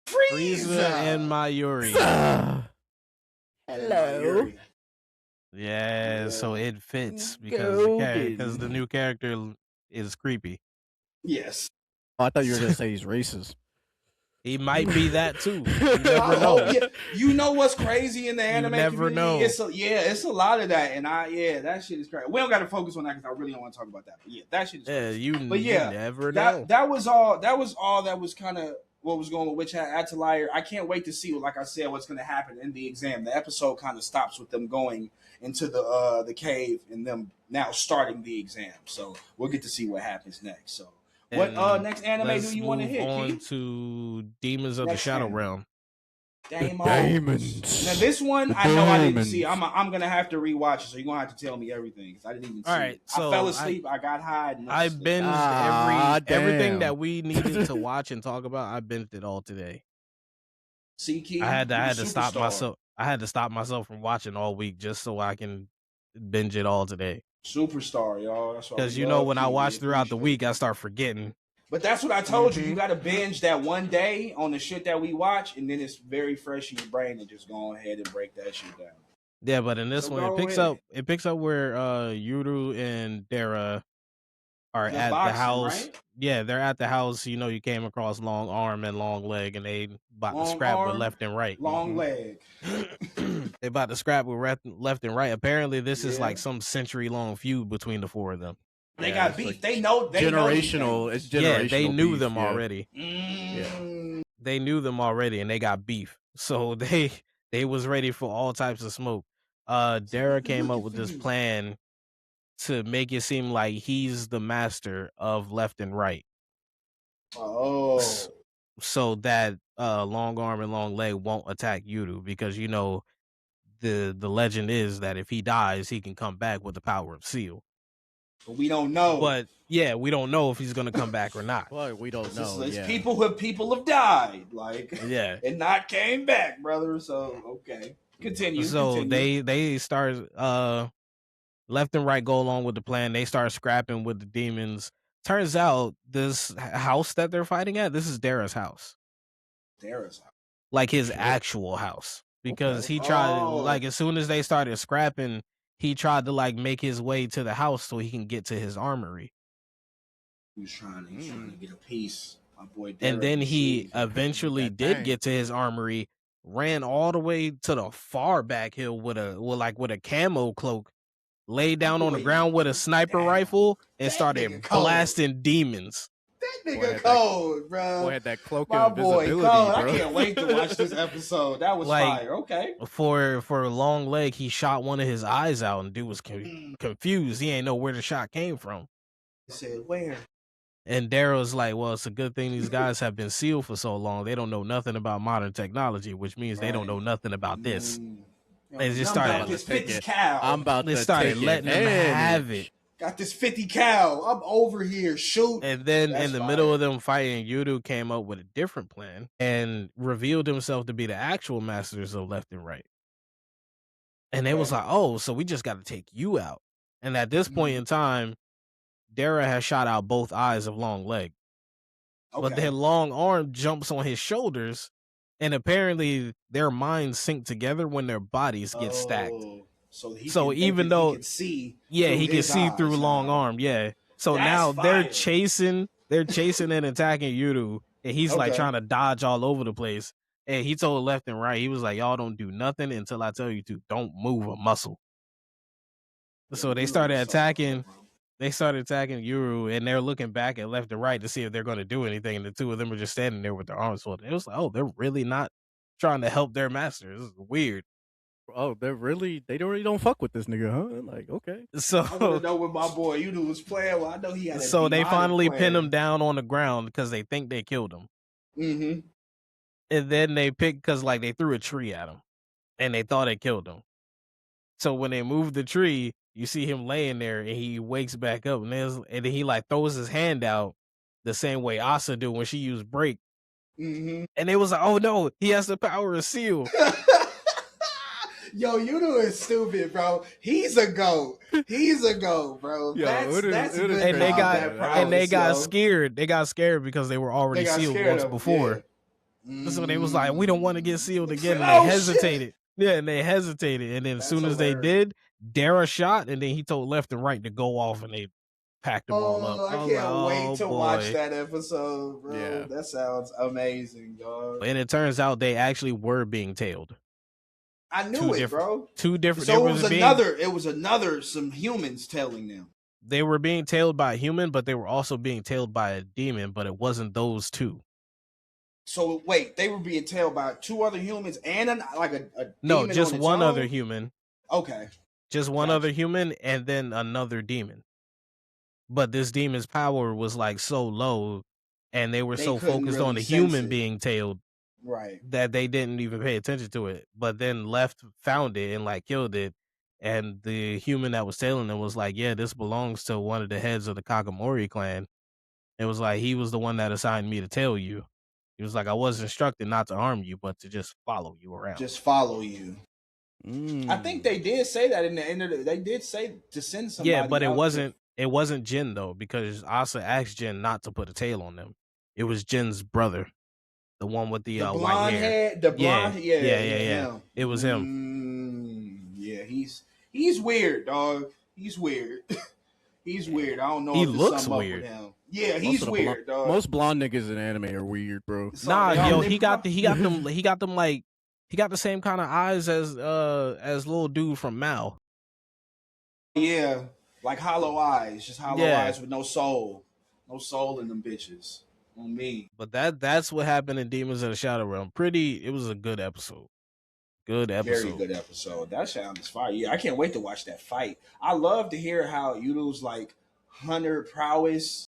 Frieza and Mayuri. Hello. Yeah, so it fits because the new character is creepy. Yes. Oh, I thought you were gonna say he's racist. He might be that too. You never know. Yeah. You know what's crazy in the anime never community? know. It's a lot of that, and that shit is crazy. We don't got to focus on that because I really don't want to talk about that. But yeah, that shit is crazy. You never know. That was all. That was kind of what was going on with Witch Hat Atelier. I can't wait to see, like I said, what's going to happen in the exam. The episode kind of stops with them going into the cave and them now starting the exam. So we'll get to see what happens next. So. What next anime do you want to hit? On to Demons of the Shadow Realm. Demons. Now this one I know I didn't see. I'm gonna have to rewatch it, so you're gonna have to tell me everything because I didn't even see it. So I fell asleep. I got high. I binged everything that we needed to watch and talk about. I binged it all today. See, Key, I had to stop myself. I had to stop myself from watching all week just so I can binge it all today. Superstar, y'all. Because when I watch throughout the week, I start forgetting. But that's what I told you. You got to binge that one day on the shit that we watch, and then it's very fresh in your brain, and just go ahead and break that shit down. Yeah, but in this one, it picks up where Yuru and Dara are at the house. Right? Yeah, they're at the house. You came across Long Arm and Long Leg, and they about to scrap with left and right. Long Leg. They about to scrap with left and right. Apparently, this is like some century-long feud between the four of them. They got beef. Like they know generational. It's generational. Yeah, they knew beef, them already. Yeah, they knew them already, and they got beef. So they was ready for all types of smoke. Dara came up with this plan to make it seem like he's the master of left and right. Oh, so that Long Arm and Long Leg won't attack Yuru because the legend is that if he dies, he can come back with the power of Seal. But we don't know. But yeah, we don't know if he's gonna come back or not. Well, we don't know. It's Yeah. people have died, like Yeah. and not came back, brother. So okay, continue. So they start left and right go along with the plan. They start scrapping with the demons. Turns out this house that they're fighting at, this is Dara's house. Dara's house. Like his actual house. Because he tried like as soon as they started scrapping, he tried to like make his way to the house so he can get to his armory. He was trying to get a piece. My boy Dara. And then he eventually did get to his armory, ran all the way to the far back hill with a camo cloak, laid down on the ground with a sniper rifle, and started blasting demons. That nigga cold, bro. Boy had that cloak My of boy invisibility, cold. bro. I can't wait to watch this episode. That was Like, fire. Okay. For a long leg, he shot one of his eyes out, and dude was confused. He ain't know where the shot came from. He said, "Where?" And Daryl's like, well, it's a good thing these guys have been sealed for so long. They don't know nothing about modern technology, which means they don't know nothing about this. They just started. This 50 cal. I'm about They to started take letting them have it. Got this 50 cal. I'm over here. Shoot. And then in the middle of them fighting, Yudu came up with a different plan and revealed himself to be the actual masters of left and right. And they was like, oh, so we just got to take you out. And at this point in time, Dara has shot out both eyes of Long Leg. But then Long Arm jumps on his shoulders, and apparently their minds sync together when their bodies get stacked. So even though he can see, he can see through Long Arm, So now they're chasing and attacking Yudu, and he's like trying to dodge all over the place. And he told left and right, he was like, y'all don't do nothing until I tell you to. Don't move a muscle. So they started attacking. They started attacking Yuru, and they're looking back at left and right to see if they're going to do anything. And the two of them are just standing there with their arms folded. It was like, oh, they're really not trying to help their master. This is weird. Oh, they really don't fuck with this nigga, huh? Like, okay. So I want to know when my boy Yuru was playing. Well, I know he had. So they finally pin him down on the ground because they think they killed him. Mm-hmm. And then they picked because like they threw a tree at him, and they thought it killed him. So when they moved the tree, you see him laying there, and he wakes back up, and then he like throws his hand out the same way Asa do when she used break. Mm-hmm. And it was like, oh no, he has the power of seal. Yo, Yudu is stupid, bro. He's a goat. He's a goat, bro. Yo, that's good. And they got scared. They got scared because they were already sealed once before. Yeah. So they was like, we don't want to get sealed again. And they hesitated. Shit. Yeah, and they hesitated. And then as soon as they did, Dara shot, and then he told left and right to go off, and they packed them all up. I can't wait to watch that episode, bro. Yeah. That sounds amazing, dog. And it turns out they actually were being tailed. I knew it, bro. Two different. So it was another. Some humans tailing them. They were being tailed by a human, but they were also being tailed by a demon. But it wasn't those two. So wait, they were being tailed by two other humans and a no, just one other human. Okay, just one other human, and then another demon. But this demon's power was like so low, and they were so focused on the human being tailed. Right. That they didn't even pay attention to it. But then Left found it and like killed it. And the human that was tailing them was like, yeah, this belongs to one of the heads of the Kagamori clan. It was like, he was the one that assigned me to tail you. He was like, I was instructed not to harm you, but to just follow you around. Just follow you. I think they did say that in the end of the, they did say to send somebody. Yeah, but it wasn't Jin though, because Asa asked Jin not to put a tail on them. It was Jin's brother. The one with the white hair. The blonde hair. Yeah. It was him. Yeah, he's weird, dog. He's weird. He's weird. I don't know. He looks weird. Yeah, he's weird, dog. Most blonde niggas in anime are weird, bro. He got them like he got the same kind of eyes as little dude from Mao. Yeah, like hollow eyes, just hollow eyes with no soul in them bitches. On me. But that's what happened in Demons of the Shadow Realm. It was a good episode. Good episode. Very good episode. That sounds fire. Yeah, I can't wait to watch that fight. I love to hear how Yudo's like hunter prowess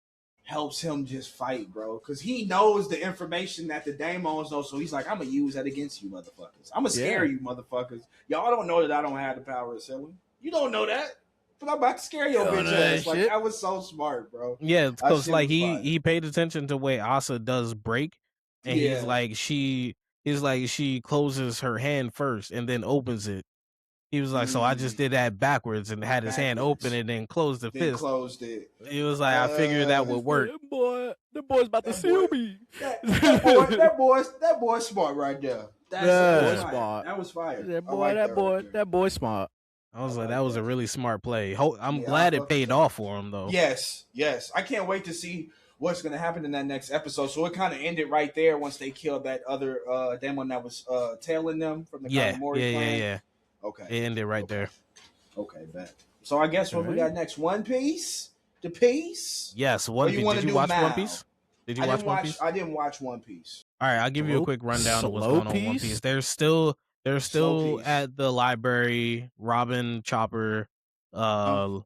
helps him just fight, bro. Because he knows the information that the daemons know. So he's like, I'm gonna use that against you motherfuckers. I'm gonna scare you motherfuckers. Y'all don't know that I don't have the power of selling. You don't know that. but I'm about to scare your Yo, bitch that ass. Like shit. that was so smart, bro. Yeah, That because shit like was fire. he paid attention to way Asa does break, and Yeah, he's like she closes her hand first and then opens it. He was like, so I just mm, did that backwards and had his hand open backwards. and then closed the Then fist. closed it. He was like, I figured that would work. That boy's about to That boy, seal me. that boy smart right there. That was Boy Yeah. fire. smart. That was fire. That I boy, like that right there. that boy smart. I was I like, like that was a that. really smart play. I'm Yeah, I glad it fuck with paid that. off for him though. Yes, yes. I can't wait to see what's gonna happen in that next episode. So it kind of ended right there once they killed that other demon that was tailing them from the Yeah, Kanamori clan. yeah. Okay. It ended right Okay. there. Okay, bet. So I guess what we Alright. got next? One Piece? The Piece? Yes, Or One you Piece. want Did to you do watch One Mal? Piece? Did you I watch didn't One watch. Piece? I didn't watch One Piece. All right, I'll give you a quick rundown of what's going on with One Piece. They're Slow still piece. at the library. Robin, Chopper, uh,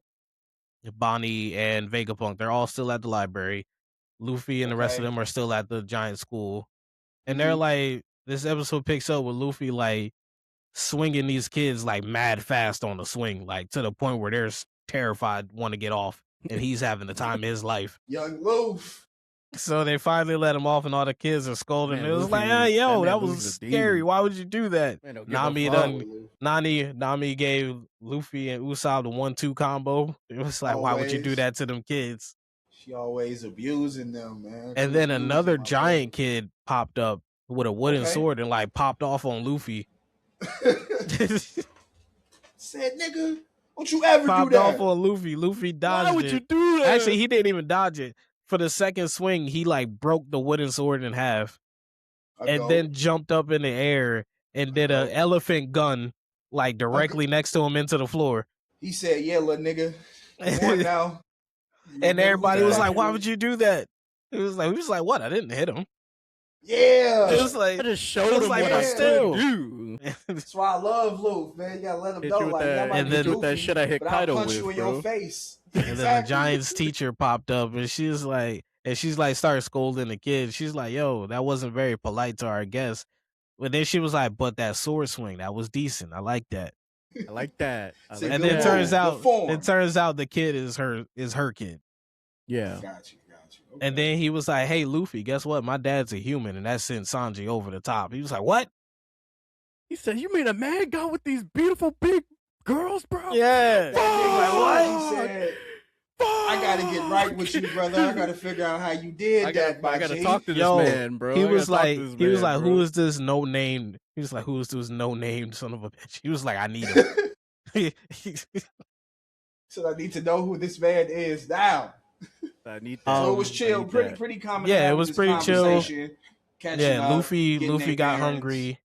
Bonnie, and Vegapunk. They're all still at the library. Luffy and the rest of Okay. them are still at the giant school, and they're Mhm. like, this episode picks up with Luffy like swinging these kids like mad fast on the swing, like to the point where they're terrified, want to get off, and he's having the time of his life. Young Loof. So they finally let him off, and all the kids are scolding. Man, it was like, Luffy- yo, that man that was Luffy's a scary. demon. Why would you do that? Man, don't give Nami a fuck. done. Nami gave Luffy and Usopp the 1-2 combo. It was like, why would you do Always. that to them kids? She always abusing them, man. And She then abusing another my giant kid popped up with a wooden sword and like popped off on Luffy. Said, nigga, don't you ever Popped do off that. on Luffy. Luffy dodged Why would it. you do that? Actually, he didn't even dodge it. For the second swing, he like broke the wooden sword in half and then jumped up in the air and did an elephant gun like directly next to him into the floor. He said, yeah, little nigga. Come on now. And everybody was like, why would you do that? He was like, what? I didn't hit him. Yeah. It was like, I just showed him like, what but I still. do. That's why I love Luke, man. You gotta let him Hit know, you with like, that, that might and be then with that goofy, shit I hit but I'll Kaido punch with, you in bro. your face. And then the Giants teacher popped up and she's like, started scolding the kid. She's like, yo, that wasn't very polite to our guest. But then she was like, but that sword swing, that was decent. I like that. I like that. And then it turns out the kid is her kid. Yeah. Got you. Okay. And then he was like, hey, Luffy, guess what? My dad's a human, and that sent Sanji over the top. He was like, what? He said, you mean a man got with these beautiful big girls, bro? Yeah. That nigga, Like, what? He said, I gotta get right with you, brother. I gotta figure out how you did that. I gotta G. talk to this Yo, man, bro. He was like, bro. who is this no name? He was like, who is this no name son of a bitch? He was like, I need him. So I need to know who this man is now. I need So it was chill, pretty common. Yeah, it was pretty chill. Yeah, Up, Luffy got errands. hungry.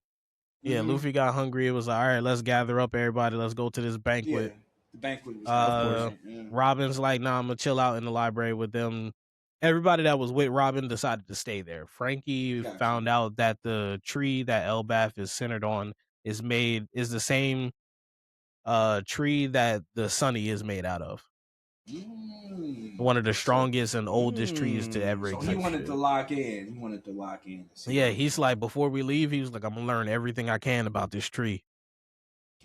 Yeah, Luffy got hungry. It was like, all right, let's gather up everybody. Let's go to this banquet. Yeah, the banquet was of course. Yeah. Robin's like, nah, I'm gonna chill out in the library with them. Everybody that was with Robin decided to stay there. Frankie found out that the tree that Elbaf is centered on is the same tree that the Sunny is made out of. One of the strongest and oldest trees to ever exist. So he wanted to lock in. Yeah, he's like, before we leave, he was like, I'm gonna learn everything I can about this tree.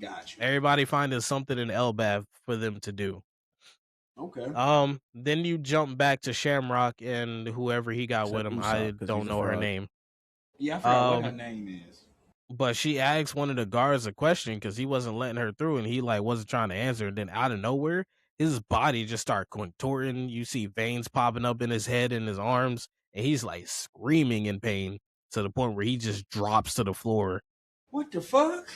Gotcha. Everybody finding something in Elbaf for them to do. Okay. Then you jump back to Shamrock and whoever he got with him. I don't know her name. Yeah, I forgot what her name is. But she asked one of the guards a question because he wasn't letting her through, and he like wasn't trying to answer. And then out of nowhere, his body just started contorting. You see veins popping up in his head and his arms, and he's like screaming in pain to the point where he just drops to the floor. What the fuck?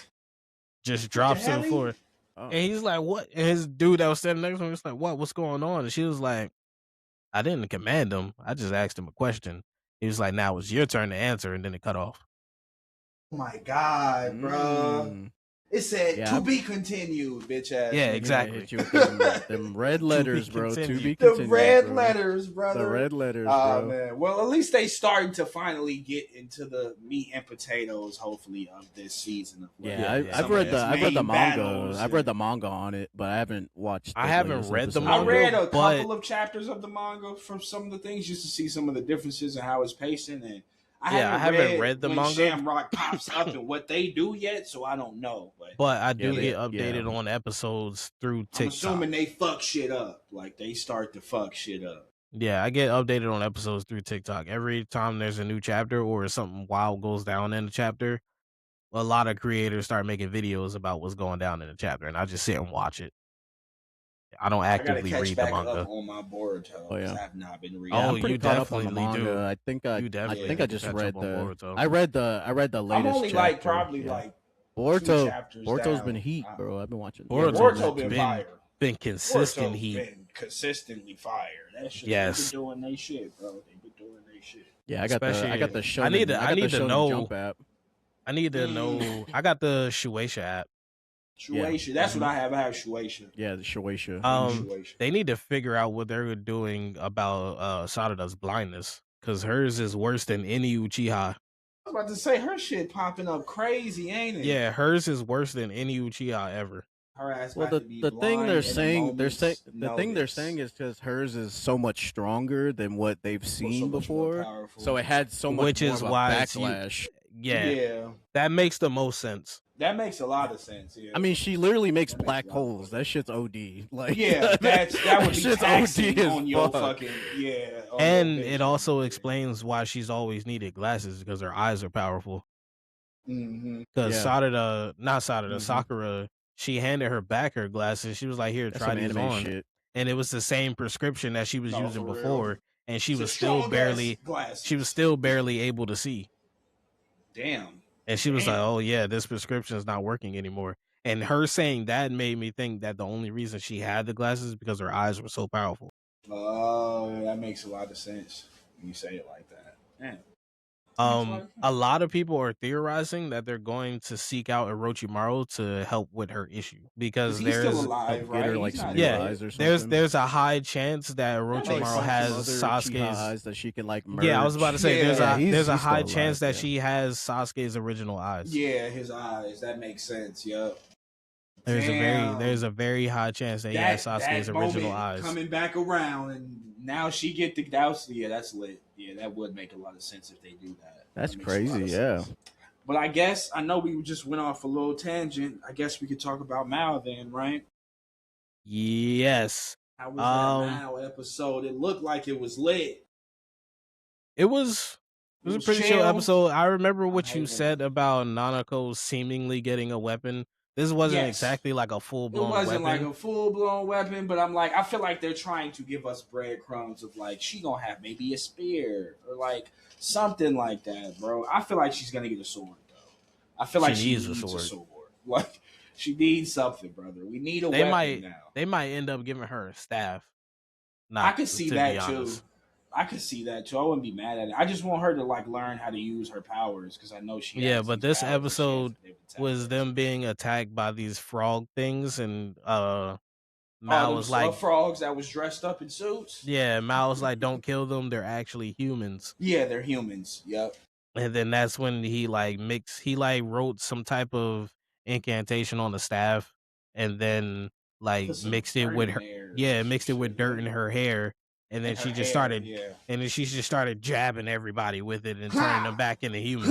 Just drops to the floor. Oh. And he's like, what? And his dude that was standing next to him was like, what? What's going on? And she was like, I didn't command him. I just asked him a question. He was like, now it's your turn to answer. And then it cut off. Oh my God, bro. It said to be continued, bitch ass. Yeah, exactly. Them red letters, bro. To be continued. The red letters, brother. The red letters, oh, bro. Man. Well, at least they starting to finally get into the meat and potatoes, hopefully, of this season. I've read the manga. I've read the manga on it, but I haven't watched. I haven't read the manga. I read a couple of chapters of the manga from some of the things just to see some of the differences and how it's pacing, and I Yeah, I haven't haven't read read the when manga, Shamrock pops up and what they do yet, so I don't know. But but I Yeah, do they get yeah. updated on episodes through I'm TikTok. assuming they fuck shit up. Like they start to fuck shit up. Yeah, I get updated on episodes through TikTok. Every time there's a new chapter or something wild goes down in the chapter, a lot of creators start making videos about what's going down in the chapter, and I just sit and watch it. I don't I gotta actively catch read the back up manga. on my Boruto Oh because yeah. I have not been Yeah, reading Oh, I'm it. pretty you caught up on the definitely manga. do. I think You I definitely think I need to just catch read up on the Boruto. I read the I'm latest only chapter. like probably Yeah. like 2 Boruto chapters Boruto's down. been heat, bro. I've been watching. Yeah, Boruto Boruto watching been it. fire. been consistent Boruto's heat. been consistently fire. That shit, they been Yes, doing they shit, bro. They been doing they shit. Yeah, I got the especially I need Shonen to. I I got the need to Shonen Jump know. app. I need to know. I got the Shueisha app. Yeah. Shueisha, that's Mhm. what I have. I have Shueisha. Yeah, the Shueisha. I use Mhm. Shueisha. They need to figure out what they're doing about Sarada's blindness, because hers is worse than any Uchiha. I was about to say her shit popping up crazy, ain't it? Yeah, hers is worse than any Uchiha ever. Her ass Well, about to be the thing blind they're in a saying moment's the thing they're notice. saying is because hers is so much stronger than what they've seen much more before, powerful. so it had so much Which more is of a why it's backlash. yeah, that makes the most sense. That makes a lot of sense. Yeah. I mean, she literally makes That makes black a lot of holes. That shit's OD. Like, yeah, that would be shit's taxing OD as on your fuck. fucking yeah. On And your it vision. also explains why she's always needed glasses, because her eyes are powerful. Mm-hmm. Because Yeah. Sarada, Sakura, she handed her back her glasses. She was like, "Here, That's try some these anime on." shit. And it was the same prescription that she was No, using for before, real. and she It's a was still strong-ass barely glasses. able to see. Damn. And she was like, "Oh yeah, this prescription is not working anymore." And her saying that made me think that the only reason she had the glasses is because her eyes were so powerful. Oh, that makes a lot of sense when you say it like that. Man. A lot of people are theorizing that they're going to seek out Orochimaru to help with her issue, because He's still there's alive, Help right? get her He's like some not new yeah, eyes or there's something. a high chance that makes Orochimaru sense. has Some other Uchiha Sasuke's. eyes that she can like merge. Yeah, I was about to say there's Yeah, a he's there's a still high alive, chance that yeah. she has Sasuke's original eyes. Yeah, his eyes. That makes sense. Yep. There's a very high chance that he has Sasuke's that original moment eyes. coming back around, and now she get the douse. Yeah, that's lit. Yeah, that would make a lot of sense if they do that. That's That makes a lot crazy, of yeah. sense. But I guess I know we just went off a little tangent. I guess we could talk about Mao then, right? Yes. How was that Mao episode? It looked like it was lit. It was a pretty chill episode. I remember what you hating said about Nanako seemingly getting a weapon. This wasn't Yes. exactly like a full It blown wasn't weapon. like a full blown weapon, but I'm like, I feel like they're trying to give us breadcrumbs of like she gonna have maybe a spear or like something like that, bro. I feel like she's gonna get a sword though. I feel like she needs a sword. Like she needs something, brother. We need a weapon now. They might end up giving her a staff. I could see that too. I could see that too. I wouldn't be mad at it. I just want her to like learn how to use her powers because I know she. Yeah, has but these this powers and episode she has to attack was her. them being attacked by these frog things, and Mal was like, frogs that was dressed up in suits. yeah, Mal was like, don't kill them. They're actually humans. Yeah, they're humans. Yep. And then that's when he wrote some type of incantation on the staff, and then like mixed it with dirt in her hair, and then she just started jabbing everybody with it and turning them back into humans.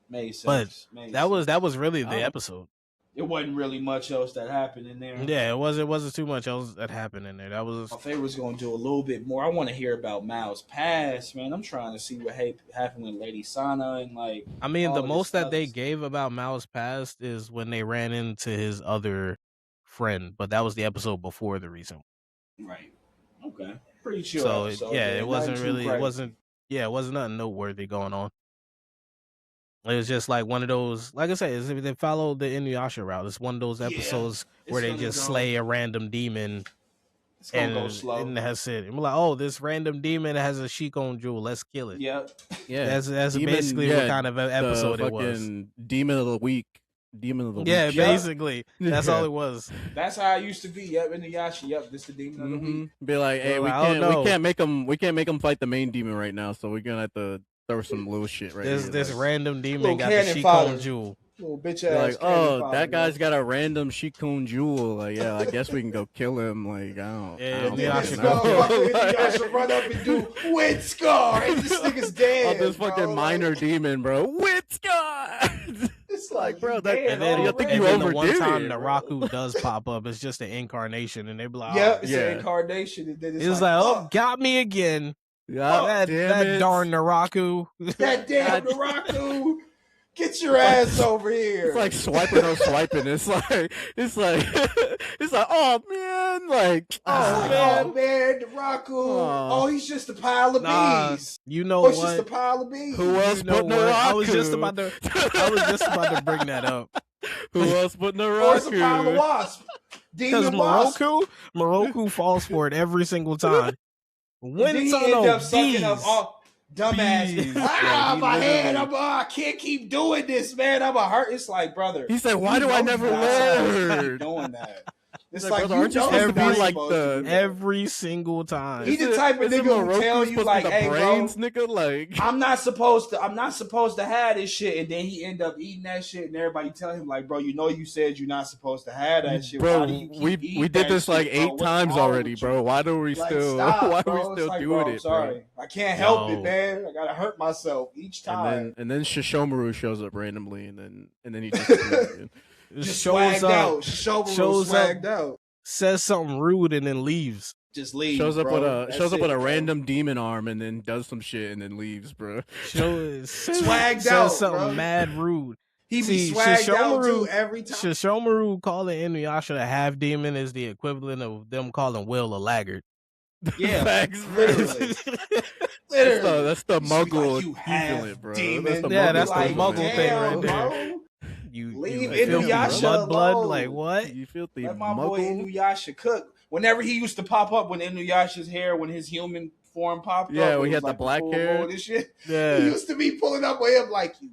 Made sense. But that was really the episode. It wasn't really much else that happened in there. Yeah, it wasn't too much else that happened in there. That was. If they was gonna do a little bit more, I want to hear about Mao's past, man. I'm trying to see what happened with Lady Sana and like. I mean, the most that they gave about Mao's past is when they ran into his other friend, but that was the episode before the recent one. Right. Okay. Pretty chill. So episode, yeah, it wasn't really. crazy. It wasn't nothing noteworthy going on. It was just like one of those, like I said, they followed the Inuyasha route. It's one of those episodes where they just slay a random demon, it's gonna go slow. And that's it. And we're like, oh, this random demon has a Shikon jewel. Let's kill it. Yep. Yeah, that's basically what kind of episode it was. Demon of the week. Yeah, basically. That's all it was. That's how it used to be. Yep, Inuyasha. Yep, this the demon of the week. Be like, hey, we can't make them fight the main demon right now, so we're gonna have to throw some little shit right here. This random demon got the Shikon jewel. Little bitch They're ass like, candy oh, father, that guy's man. got a random Shikun jewel. Like, yeah, I guess we can go kill him. Like, I Yeah, And don't then I this should fucking go know. motherfucker Like, Inuyasha run up and do Wit Scar, and this nigga's on dead, this bro. fucking minor Like, demon, bro. Witchcott! it's Like, like bro, you that dead I think already. you the one overdid time it, bro. Naraku does pop up, it's just an incarnation, and they be like, Yeah, oh, it's an Yeah. incarnation, and then it's it's like, like, oh, got me again. Yeah, damn That it. darn Naraku. that damn Naraku, get your ass over here. It's like swiping or swiping. It's like, oh man, like, oh man, Naraku. Oh, he's just a pile of bees. You know Oh, it's what? just a pile of bees. Who else You know but what? I was Naraku? just about to bring that up. Who else but Or it's a pile of Naraku? wasp. Because Demon wasp. Moroku falls for it every single time. When Then it's he on end up those sucking up bees. all dumbass. Bees. Ah, Like, he my head. literally- I can't keep doing this, man. I'm a hurt. It's like, brother. He said, "Why you do I know never you're not supposed to learn?" keep doing that. It's Like, like, brother, you aren't you know supposed you're to be not like supposed the- to do that. Every single time. He the type of Isn't nigga who Moroku tell you supposed like, to be hey, the bro, brains, nigga, like I'm not supposed to have this shit, and then he end up eating that shit, and everybody tell him like, bro, you know you said you're not supposed to have that shit. bro, Why do you keep we eating did that this like shit, bro? 8 What's times wrong already, with you? bro. Why do we Like, still stop, why are bro. we It's still like, doing bro, I'm it, sorry. bro? I can't help Yo. it, man. I gotta hurt myself each time. And then Shishomaru shows up randomly, and then he just again. Just shows swagged up, out. Shows swagged out. says something rude, and then leaves. Just leave. shows up bro. with That's a it, bro. random demon arm, and then does some shit, and then leaves, bro. Swagged Says out, something bro. mad rude. He be See, swagged out Shishomaru- too every time. Shishomaru calling Inuyasha a half demon is the equivalent of them calling Will a laggard. Yeah, Facts, bro. literally. Literally. That's the You should be Muggle like, you half equivalent, bro. demon. That's the Yeah, Muggle that's the equivalent. Muggle thing right there. Bro. You Leave filthy Inuyasha blood, alone. like what? You filthy Let my boy Muggle. Inuyasha cook. Whenever he used to pop up when Inuyasha's hair, when his human form popped up. Yeah, when it he was had the like black full hair. moon and shit. He Yeah. used to be pulling up with him like you.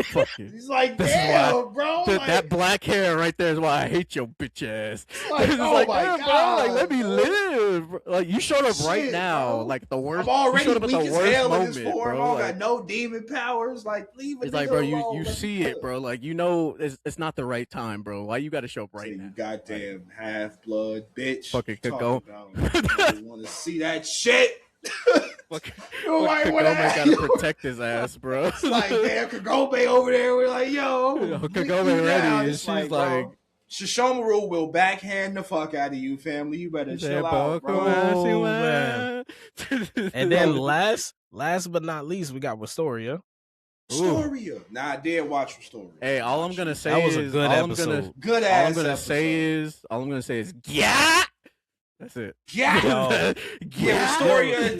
Fuck you. He's like, This is damn, bro. That, Like, that black hair right there is why I hate your bitch ass. like, It's oh like, my damn, God, bro, like let me bro. live. Bro. Like you showed up right Shit, now, bro. like the worst. I'm already you showed up weak at the as worst hell in moment, this form. bro. I don't Like, got no demon powers. Like, leave it. it's like, bro, you see it, bro. Like you know, it's not the right time, bro. Why you got to show up right Say now? you goddamn half blood bitch. Fucking You Kagome. talking want to see that shit? Fucking Nobody Kagome wanna gotta have- protect his ass, bro. It's like, damn, Kagome over there. We're like, yo, Kagome leave me ready, down. and It's she's bro, like- Shishomaru will backhand the fuck out of you, family. You better chill out, bro. Oh, man. And then Like, last but not least, we got Wistoria. Storia. Nah, I did watch Storia. hey, all I'm gonna say That was a is good all episode. Good all ass. I'm gonna say is yeah. That's it. yeah. Yo. Yeah, Storia.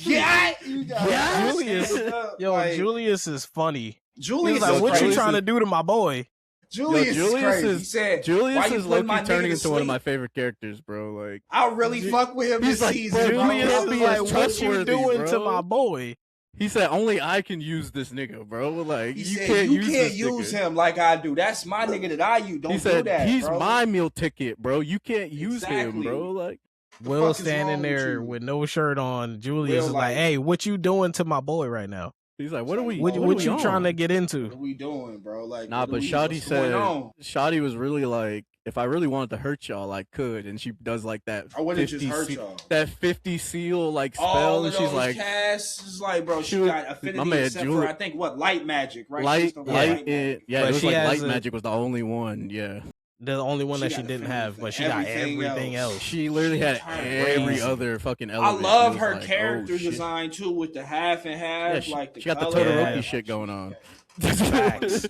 Yeah. You got Yeah. Julius. Yo, like, Julius is funny. Julius He's like, is what you crazy. trying to do to my boy? Julius, Yo, Julius is crazy. is- He said, Julius why you is putting low-key my nigga turning to into one of sleep? my favorite characters, bro. Like I really fuck with him He's this like, season, bro, bro. Julius Julius can't is be like, as what you trustworthy, doing to bro. my boy? he said, only I can use this nigga, bro. Like He you said, can't you use can't this use nigga. him like I do. That's my nigga that I use. Don't He do said that, he's bro. my meal ticket, bro. You can't use him, Exactly. bro. Like Will fuck is standing wrong with there you? with no shirt on. Julius Will is like- like, hey, what you doing to my boy right now? he's like, what are we? What, are what we you on? trying to get What into? are we doing, bro? Like, Nah, what but are we- Shotty what's said going on? Shotty was really like, if I really wanted to hurt y'all, I could, and she does like that. I wouldn't just 50 hurt se- y'all. That 50 seal like spell, All and of she's those like casts is like, bro, she she was- got my affinity man, except Julie- for I think what light magic, right? She light, just don't got light, magic. and yeah, But it was she like has light a- magic was the only one. Yeah, The only one She that got she didn't affinity have, for but she got everything everything else. else. she literally had every crazy. other fucking I element. love It was her like, character oh, shit. design too, with the half and half. Yeah, she, like the she got the color. Todoroki Yeah. shit going on. Facts.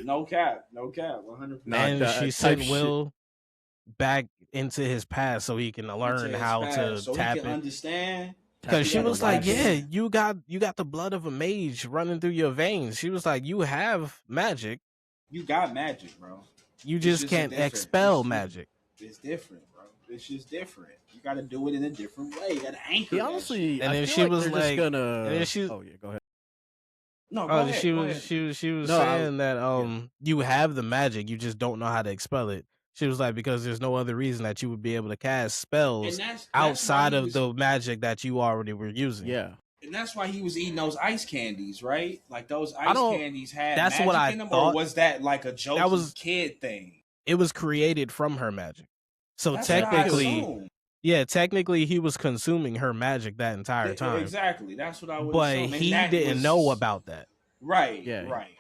No cap, 100%. Nah, And that she type sent shit. Will back into his past so he can learn how to so tap he can it. understand. Because she Yeah, was the like, magic. yeah, you got the blood of a mage running through your veins. She was like, you have magic. You got magic, bro. You It's just just can't different. expel It's- magic. It's different, bro. It's just different. You got to do it in a different way. You got to anchor. He that honestly, And I then feel she like was they're like- just gonna. and then she- oh yeah, go ahead. shit. No, go Oh, ahead, she go was ahead. she was No, saying that you have the magic, you just don't know how to expel it. She was like, because there's no other reason that you would be able to cast And spells that's outside why he of was- the magic that you already were using. Yeah, And that's why he was eating those ice candies, right? Like those I ice don't. candies had That's what magic I in them, or thought. was that like a That jokey was kid thing? it was created from her magic. So That's what I technically, assumed. yeah, technically he was consuming her magic that entire time, Exactly. That's what I would but assume. And he that didn't know was about that. right, Yeah, right.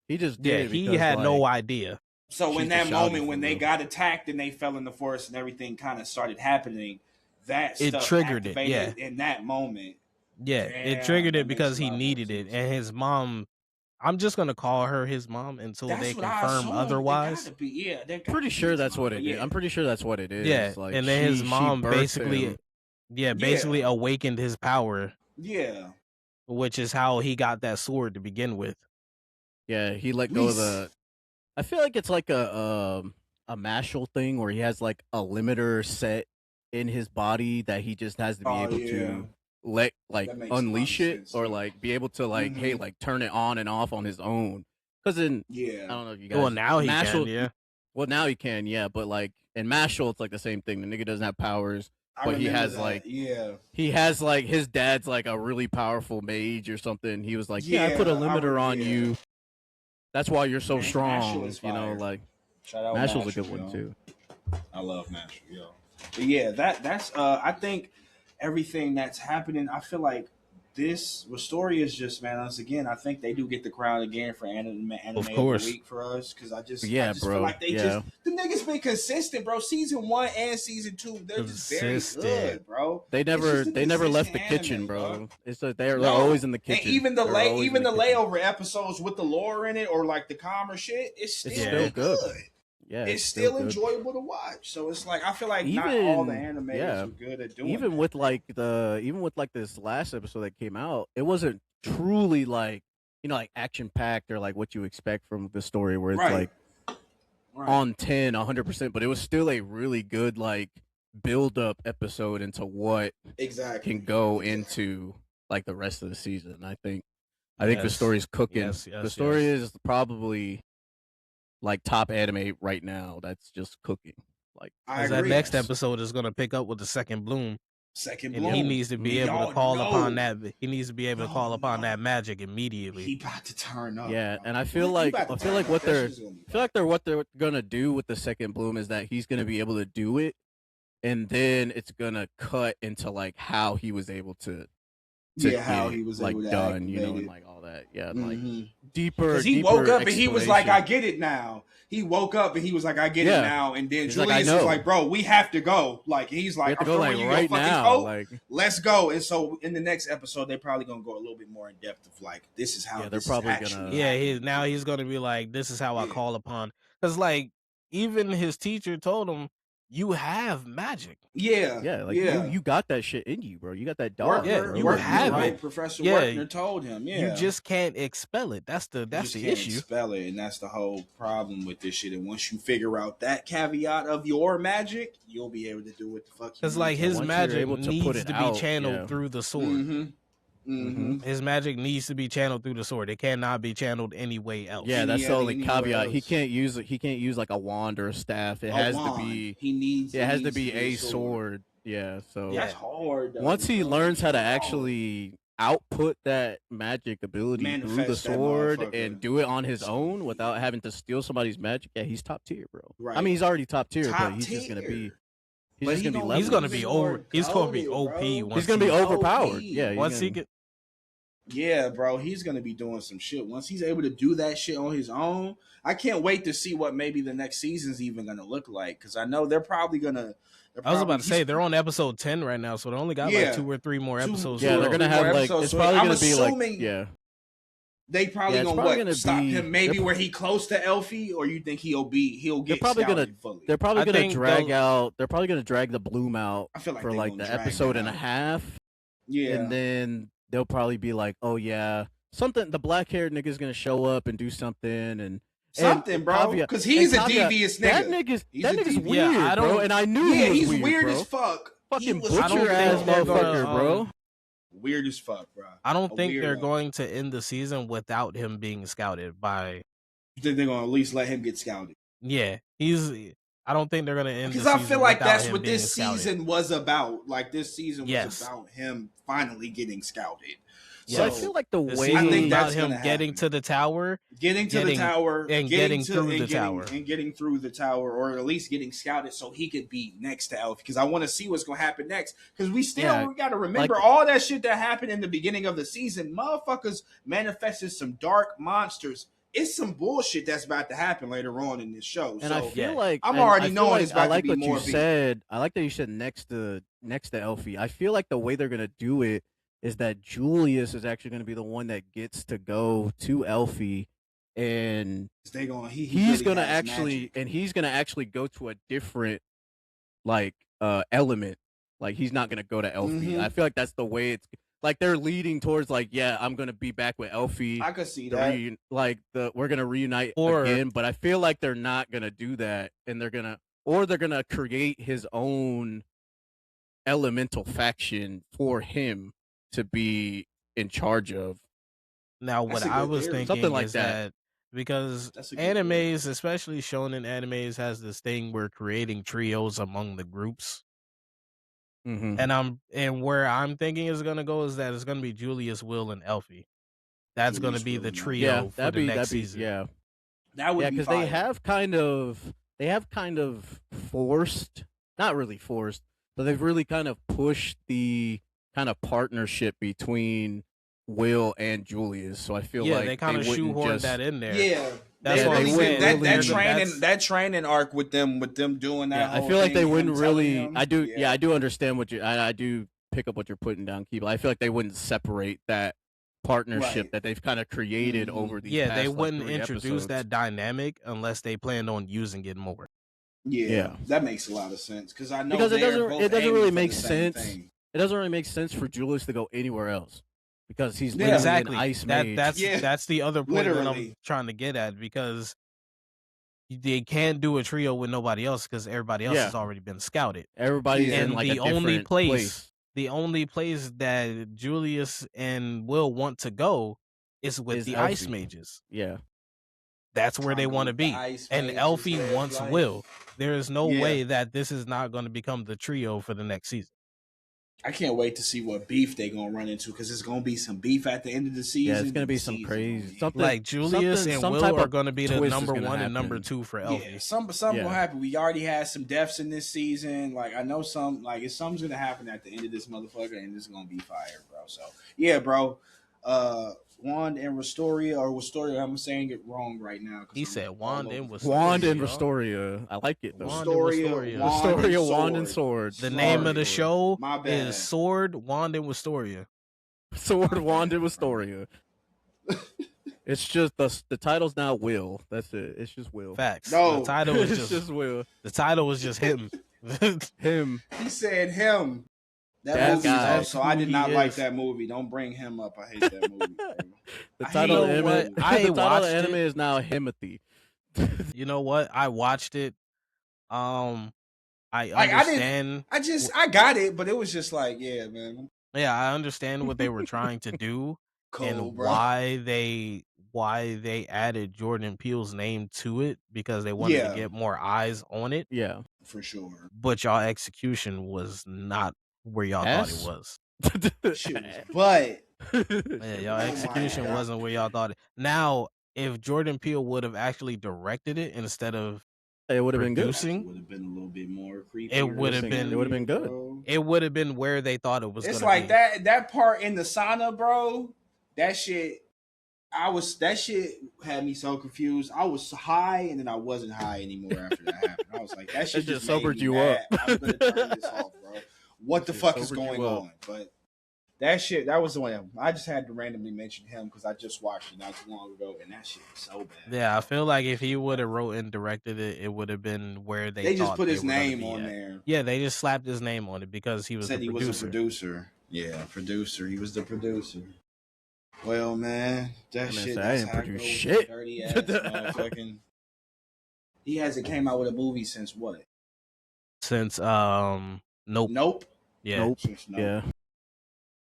he just did Yeah, it he because had no like idea. So in she's the that shouty moment for when they real. got attacked and they fell in the forest and everything kind of started happening, that It stuff triggered it. activated Yeah, in that moment. yeah, it Damn, triggered that it makes a because he lot more needed it, sense. and his mom. I'm just gonna call her his mom until they That's what I confirm assumed. They otherwise. gotta be, yeah. They gotta Pretty be sure his that's mom, what but it is. yeah, I'm pretty sure that's what it Yeah, is. Like and then his she mom birthed basically, him. basically yeah, awakened his power, yeah. which is how he got that sword to begin with. Yeah, he let At go of least, the. I feel like it's like a Mashal thing where he has like a limiter set in his body that he just has to be oh able yeah, to let like that makes a lot of unleash it sense. or Yeah, like be able to like hey hmm like turn it on and off on his own. Because in I yeah, don't know if you Well, guys now he can. Mashal. Yeah, Well, now he can, yeah, but like in Mashal, it's like the same thing. The nigga doesn't have powers, I but he remember has that. like Yeah, his dad's like a really powerful mage or something. He was like, yeah, I put a yeah, limiter on yeah. you. That's why you're so Man, Mashal strong. is You know, fire. like Shout out Mashal's a good Mashal, one yo. too. I love Mashal, yo. But yeah, that's I think everything that's happening, I feel like this story is just, man, once again, I think they do get the crown again for of anime of the course. week for us, because I Yeah, just feel bro. like they just Yeah, the niggas been consistent, bro. Season 1 and season 2, they're just very Consistent. good, bro. they It's just never a left consistent the kitchen, anime, bro. bro. It's like they're always No, in the and kitchen. They're always in even the the kitchen. layover episodes with the lore in it, or like the calmer shit, it It's still still Yeah, be good. good. Yeah, It's it's still still good. enjoyable to watch. So it's like I feel like not all the Even animators yeah, are good at doing even that, with bro. like this last episode that came out, it wasn't truly like like action packed or like what you expect from the story where it's Right, like right, on 10 100%, but it was still a really good like build up episode into what can exactly, go exactly. into like the rest of the season. I think the yes, story's cooking. yes, The yes, story yes. is probably like top anime right now that's just cooking. Like I Because that agree. next yes. episode is gonna pick up with the second bloom, Second and he bloom, needs to be and able to y'all call upon know, that. He needs to be able to y'all call upon that know magic immediately. he about to turn up, Yeah, bro. and I feel What he like about to turn up? what That they're shit's gonna be what they're gonna do with the second bloom is that he's gonna be able to do it, and then it's gonna cut into like how he was able to yeah. get How it he was able like to done, activate and it. like all that. Yeah, and like Mm-hmm. Because he woke deeper up and he was like, explanation. I get it now. He woke up and he was like, I get it Yeah, now. And then he's like, I Julius was like, know. bro, we have to go. Like, he's We like, have to I'm go for real, like you gonna right fucking now. go? Like Let's go. And so in the next episode, they're probably gonna go a little bit more in depth of like, this is how yeah, they're this is probably actually gonna Yeah, happening. he's gonna be like, this is how I Yeah. call upon. Because like even his teacher told him, you have magic. Yeah. yeah, like Yeah. you got that shit in you, bro. You got that dog, Yeah, bro. you Like you Workner, have know. it. right? Professor Yeah, Workner told him, you yeah. just can't expel it. You That's just the can't issue. expel it, and that's the whole problem with this shit. And once you figure out that caveat of your magic, you'll be able to do what the fuck you Because need like to Yeah, his do. once you're magic able to put needs it to be out, channeled yeah. through the sword. Mm-hmm. Mm-hmm. Mm-hmm. His magic needs to be channeled through the sword. It cannot be channeled any way else. Yeah, that's the only Anywhere caveat. else. He can't use like a wand or a staff. A wand. It It has to needs to be be a a sword. sword. Yeah, so That's Yeah. hard though, once he bro. learns how to Hard. actually output that magic ability through the Manifest that sword motherfucker. and do it on his It's gonna own be without having to steal somebody's magic, yeah, he's top tier, bro. I right. mean, he's already top tier, but Top he's just gonna be tier. But he leveling. He's gonna gonna be be more over. He's gonna be goaded, OP bro. He's once gonna be he overpowered. OP. Yeah, once he get. Yeah, bro, he's gonna be doing some shit. Once he's able to do that shit on his own, I can't wait to see what maybe the next season's even gonna look like. Because I know they're probably gonna. I was about to say they're on episode 10 right now, so they only got like Yeah. 2 or 3 more episodes. yeah, to they're go. gonna Three more have like episodes, it's so probably I'm gonna be like assuming yeah. they probably Yeah, it's gonna probably what gonna stop be- him maybe they're- where he close to Elfie, or you think he'll They're get probably gonna scouted fully? they're probably I gonna think drag they'll- out. They're probably gonna drag the bloom out I feel like for they like gonna the drag episode that and a out. half, Yeah, and then they'll probably be like, "Oh yeah, something." The black haired nigga's gonna show up and do something, and something, bro. caveat- Because he's a and caveat, devious That nigga. nigga's He's that a nigga's devious- weird, Yeah, I bro. don't- And I knew Yeah, he was he's weird bro. as fuck. Fucking He was I don't butcher think ass they're gonna, motherfucker, bro. weird as fuck, bro. I don't A think they're weirdo. going to end the season without him being scouted by. You think they're gonna at least let him get scouted? Yeah, he's I don't think they're gonna end the Because I season feel like without that's him what being this scouted. season was about. Like this season was Yes. about him finally getting scouted. So So I feel like the The way season I think was about that's him gonna getting happen. to the tower, getting to the tower and getting through the tower, and getting through the tower, or at least getting scouted so he could be next to Elf. Because I want to see what's gonna happen next. Because we got to remember all that shit that happened in the beginning of the season. Motherfuckers manifested some dark monsters. It's some bullshit that's about to happen later on in this show. And so I feel like I'm already knowing like, it's about I like to be what more you said. I like that you said next to Elfie. I feel like the way they're gonna do it is that Julius is actually gonna be the one that gets to go to Elfie, and he's gonna actually go to a different like element. Like he's not gonna go to Elfie. I feel like that's the way it's like they're leading towards like, yeah, I'm gonna be back with Elfie. I could see that. We're gonna reunite again, but I feel like they're not gonna do that, and they're gonna create his own elemental faction for him to be in charge of. Now, what I was thinking something like is that because animes, especially shonen animes, has this thing where creating trios among the groups. And where I'm thinking is gonna go is that it's gonna be Julius, Will, and Elfie. That's gonna be the trio for the next season. Yeah, that would be because they have kind of forced, not really forced, but they've really kind of pushed the kind of partnership between Will and Julius. So I feel like they kind of shoehorned that in there. Yeah. That's what I'm saying. That training arc with them doing that. I feel like they wouldn't really. I do understand what I do pick up what you're putting down, Keith. I feel like they wouldn't separate that partnership that they've kind of created over these. Yeah, they wouldn't introduce that dynamic unless they planned on using it more. Yeah, that makes a lot of sense because I know because it doesn't really make sense. Thing. It doesn't really make sense for Julius to go anywhere else. Because he's exactly an ice mage. That's the other point that I'm trying to get at, because they can't do a trio with nobody else because everybody else has already been scouted. Everybody's in like the a only different place. The only place that Julius and Will want to go is with the ice mages. Yeah. That's where they want to be. And Elfie wants Will. There is no way that this is not going to become the trio for the next season. I can't wait to see what beef they're gonna run into because it's gonna be some beef at the end of the season. Yeah, it's gonna be some crazy something. Like Julius and Will are gonna be the number one and number two for Elfie. Yeah, something will happen. We already had some deaths in this season. Like I know something's gonna happen at the end of this motherfucker, and it's gonna be fire, bro. So yeah, bro. Wand and Restoria or Restoria. I'm saying it wrong right now. He said Wand and Restoria. Wand and Restoria. I like it though. Restoria, Wand and Sword. The name of the show is Sword, Wand and Restoria. Sword, Wand and Restoria. It's just the title's now Will. That's it. It's just Will. Facts. No, the title is just Will. The title was just him. Him. He said him. That movie is so I did not like that movie. Don't bring him up. I hate that movie. The title of the anime is now Himothy. You know what? I watched it. I understand. I got it, but it was just like, yeah, man. Yeah, I understand what they were trying to do and why they added Jordan Peele's name to it, because they wanted to get more eyes on it. Yeah, for sure. But y'all execution was not where y'all thought it was. But y'all execution wasn't where y'all thought it. Now, if Jordan Peele would have actually directed it instead of it would have been good. It would have been a little bit more creepy. It would have been good. Bro. It would have been where they thought it was. It's like be. that part in the sauna, bro. That shit had me so confused. I was high and then I wasn't high anymore after that happened. I was like, that shit just sobered you up. I'm gonna turn this off, bro. What the fuck is going on? But that was the one. I just had to randomly mention him because I just watched it not too long ago, and that shit was so bad. Yeah, I feel like if he would have wrote and directed it, it would have been where they just put his name on there. Yeah, they just slapped his name on it because he was said he was a producer. Yeah, producer. He was the producer. Well, man, that shit. I didn't produce shit. Dirty ass motherfucking. He hasn't came out with a movie since what? Since Nope. Nope. Yeah. Nope. Yeah.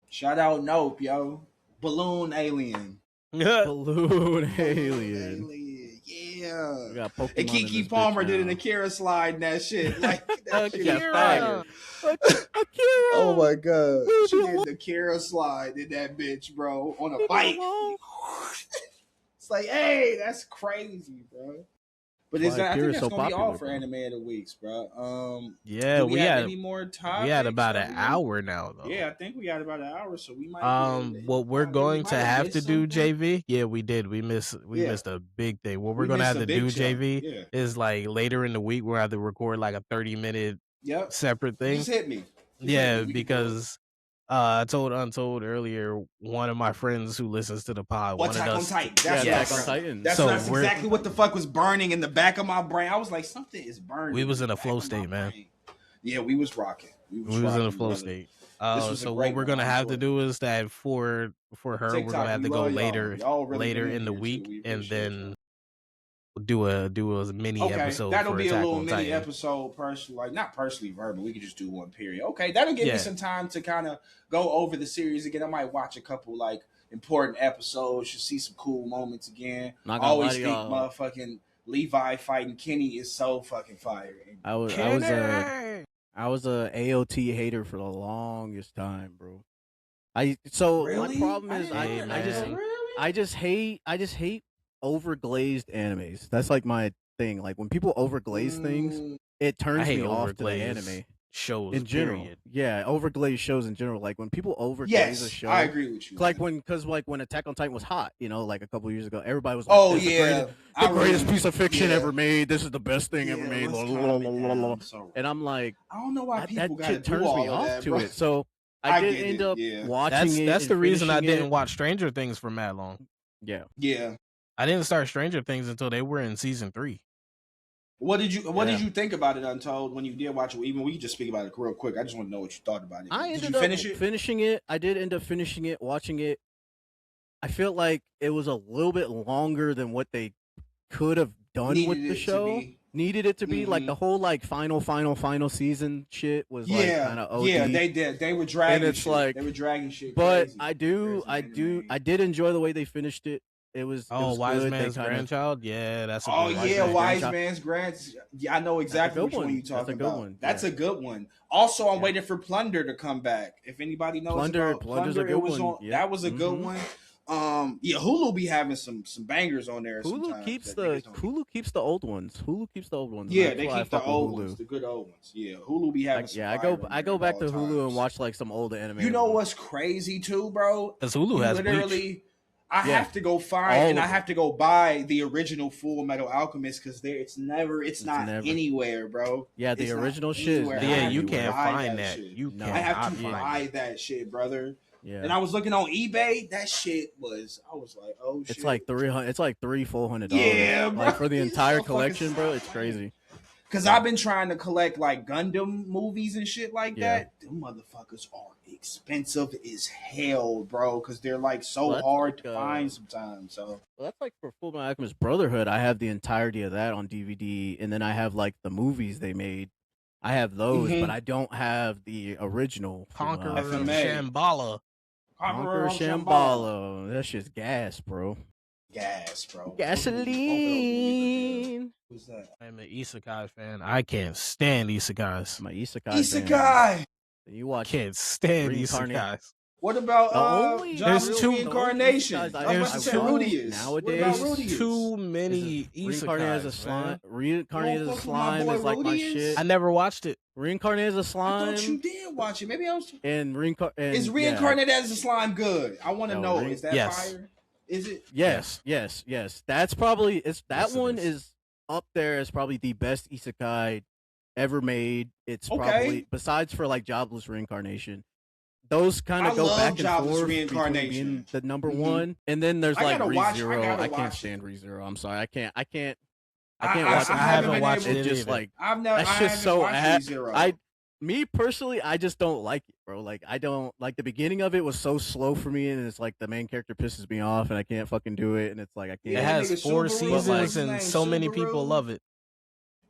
Shout out Nope, yo. Balloon Alien. Balloon Alien. Yeah. We got And Pokemon in Kiki this Palmer bitch did an now. Akira slide in that shit. Like that shit is Akira. fire. Akira, Oh my god. leave She me did alone. the Akira slide in that bitch, bro, on a Leave me bike. alone. It's like, hey, that's crazy, bro. But That's why I think Akira's that's so gonna be all popular, for bro. anime of the weeks, bro. Yeah, Do we have any more we had topics? about an hour now though. Yeah, I think we got about an hour, so we might be able to. What we're We going to might have have to missed do, something. JV. Yeah, we did. We Yeah, missed a big thing. What we're we gonna missed have a to big do, chunk. JV, Yeah. is like later in the week we'll have to record like a 30-minute Yep. separate thing. Just hit me. Yeah, We can do it. because I told Untold earlier, one of my friends who listens to the pod What's wanted Attack on us. Titan? Yeah, That's Attack what on Titan. That's, So that's we're- exactly what the fuck was burning in the back of my brain. I was like, something is burning. We was in a the flow back of my state, man. brain. Yeah, we was rocking. We was in a rocking, flow brother. state. This was a So great what we're one. gonna I have to enjoyed do is that for her, we're TikTok, gonna have we to go love y'all. later Y'all really later been in the here, too. week, We and appreciate then y'all. do a mini Okay, episode that'll for be a Attack little on mini Titan. episode, personally, like not personally verbal. We could just do one period. Okay, that'll give me some time to kind of go over the series again. I might watch a couple like important episodes, just see some cool moments again. I always think motherfucking Levi fighting Kenny is so fucking fire. I was a AOT hater for the longest time, bro. My problem is I just hate overglazed animes. That's like my thing. Like when people overglaze things, it turns me off to the anime shows in general. Period. Yeah, overglazed shows in general. Like when people overglaze a show, I agree with you. Like when Attack on Titan was hot, like a couple years ago, everybody was like, "Oh yeah, the greatest piece of fiction ever made. This is the best thing ever made." And I'm like, I don't know why people that shit turns me off to it. So I did end up watching it. That's the reason I didn't it. watch Stranger Things for mad long. Yeah. I didn't start Stranger Things until they were in season 3. What did you think about it, Untold, when you did watch it? Even we can just speak about it real quick. I just want to know what you thought about it. Did you finish it? Finishing it. I did end up finishing it, watching it. I felt like it was a little bit longer than what they could have done with the show. Needed it to be like the whole like final season shit was like kind of OD. Yeah, they did. They were dragging. And it's shit. like they were dragging shit. But crazy. I did enjoy the way they finished it. It was Wise good. Man's Grandchild. Yeah, that's a good Wise Man's Grandchild. Yeah, I know exactly which one you're talking about. That's a good one. Also, I'm waiting for Plunder to come back. If anybody knows about Plunder, a good one. That was a good one. Hulu be having some bangers on there. Hulu keeps the old ones. Yeah, they keep the old ones, the good old ones. Yeah, Hulu be having. I go back to Hulu and watch like some old anime. You know what's crazy too, bro? Because Hulu has literally. Bleach. I have to go find I have to go buy the original Fullmetal Alchemist because it's not anywhere, bro. Yeah, the original shit. Yeah, you can't find that. I have to buy that shit, brother. Yeah. And I was looking on eBay. That shit was. I was like, oh shit. It's like $300. It's like $400. Yeah, bro. Like for the entire collection, bro. It's crazy. Because I've been trying to collect like Gundam movies and shit like that. Them motherfuckers are expensive as hell, bro. Because they're like so hard to find sometimes. So that's like for Fullmetal Alchemist Brotherhood. I have the entirety of that on DVD, and then I have like the movies they made. I have those, but I don't have the original Conqueror Shambhala. Conqueror Shambhala. That shit's gas, bro. Gasoline. Who's that? I'm an Isekai fan. I can't stand isekais. I'm an Isekai. You watch? Can't stand isekais. What about there's two reincarnations? Nowadays, too many Reincarnated as a slime. Reincarnated as a slime is like my shit. I never watched it. Reincarnated as a slime. I thought you did watch it. Maybe I was. Is Reincarnated as a slime good? I want to know. Is that fire? Is it? Yes. That's probably one is up there as probably the best isekai ever made. It's probably besides for like Jobless Reincarnation. Those kind of go back and forth between being the number one, and then there's like ReZero. I can't stand ReZero. I'm sorry, I can't watch it. I haven't watched it. Just like that's just so. Me personally, I just don't like it, bro. Like I don't like the beginning of it was so slow for me, and it's like the main character pisses me off, and I can't fucking do it, and it's like I can't. It has 4 seasons, and so many people love it.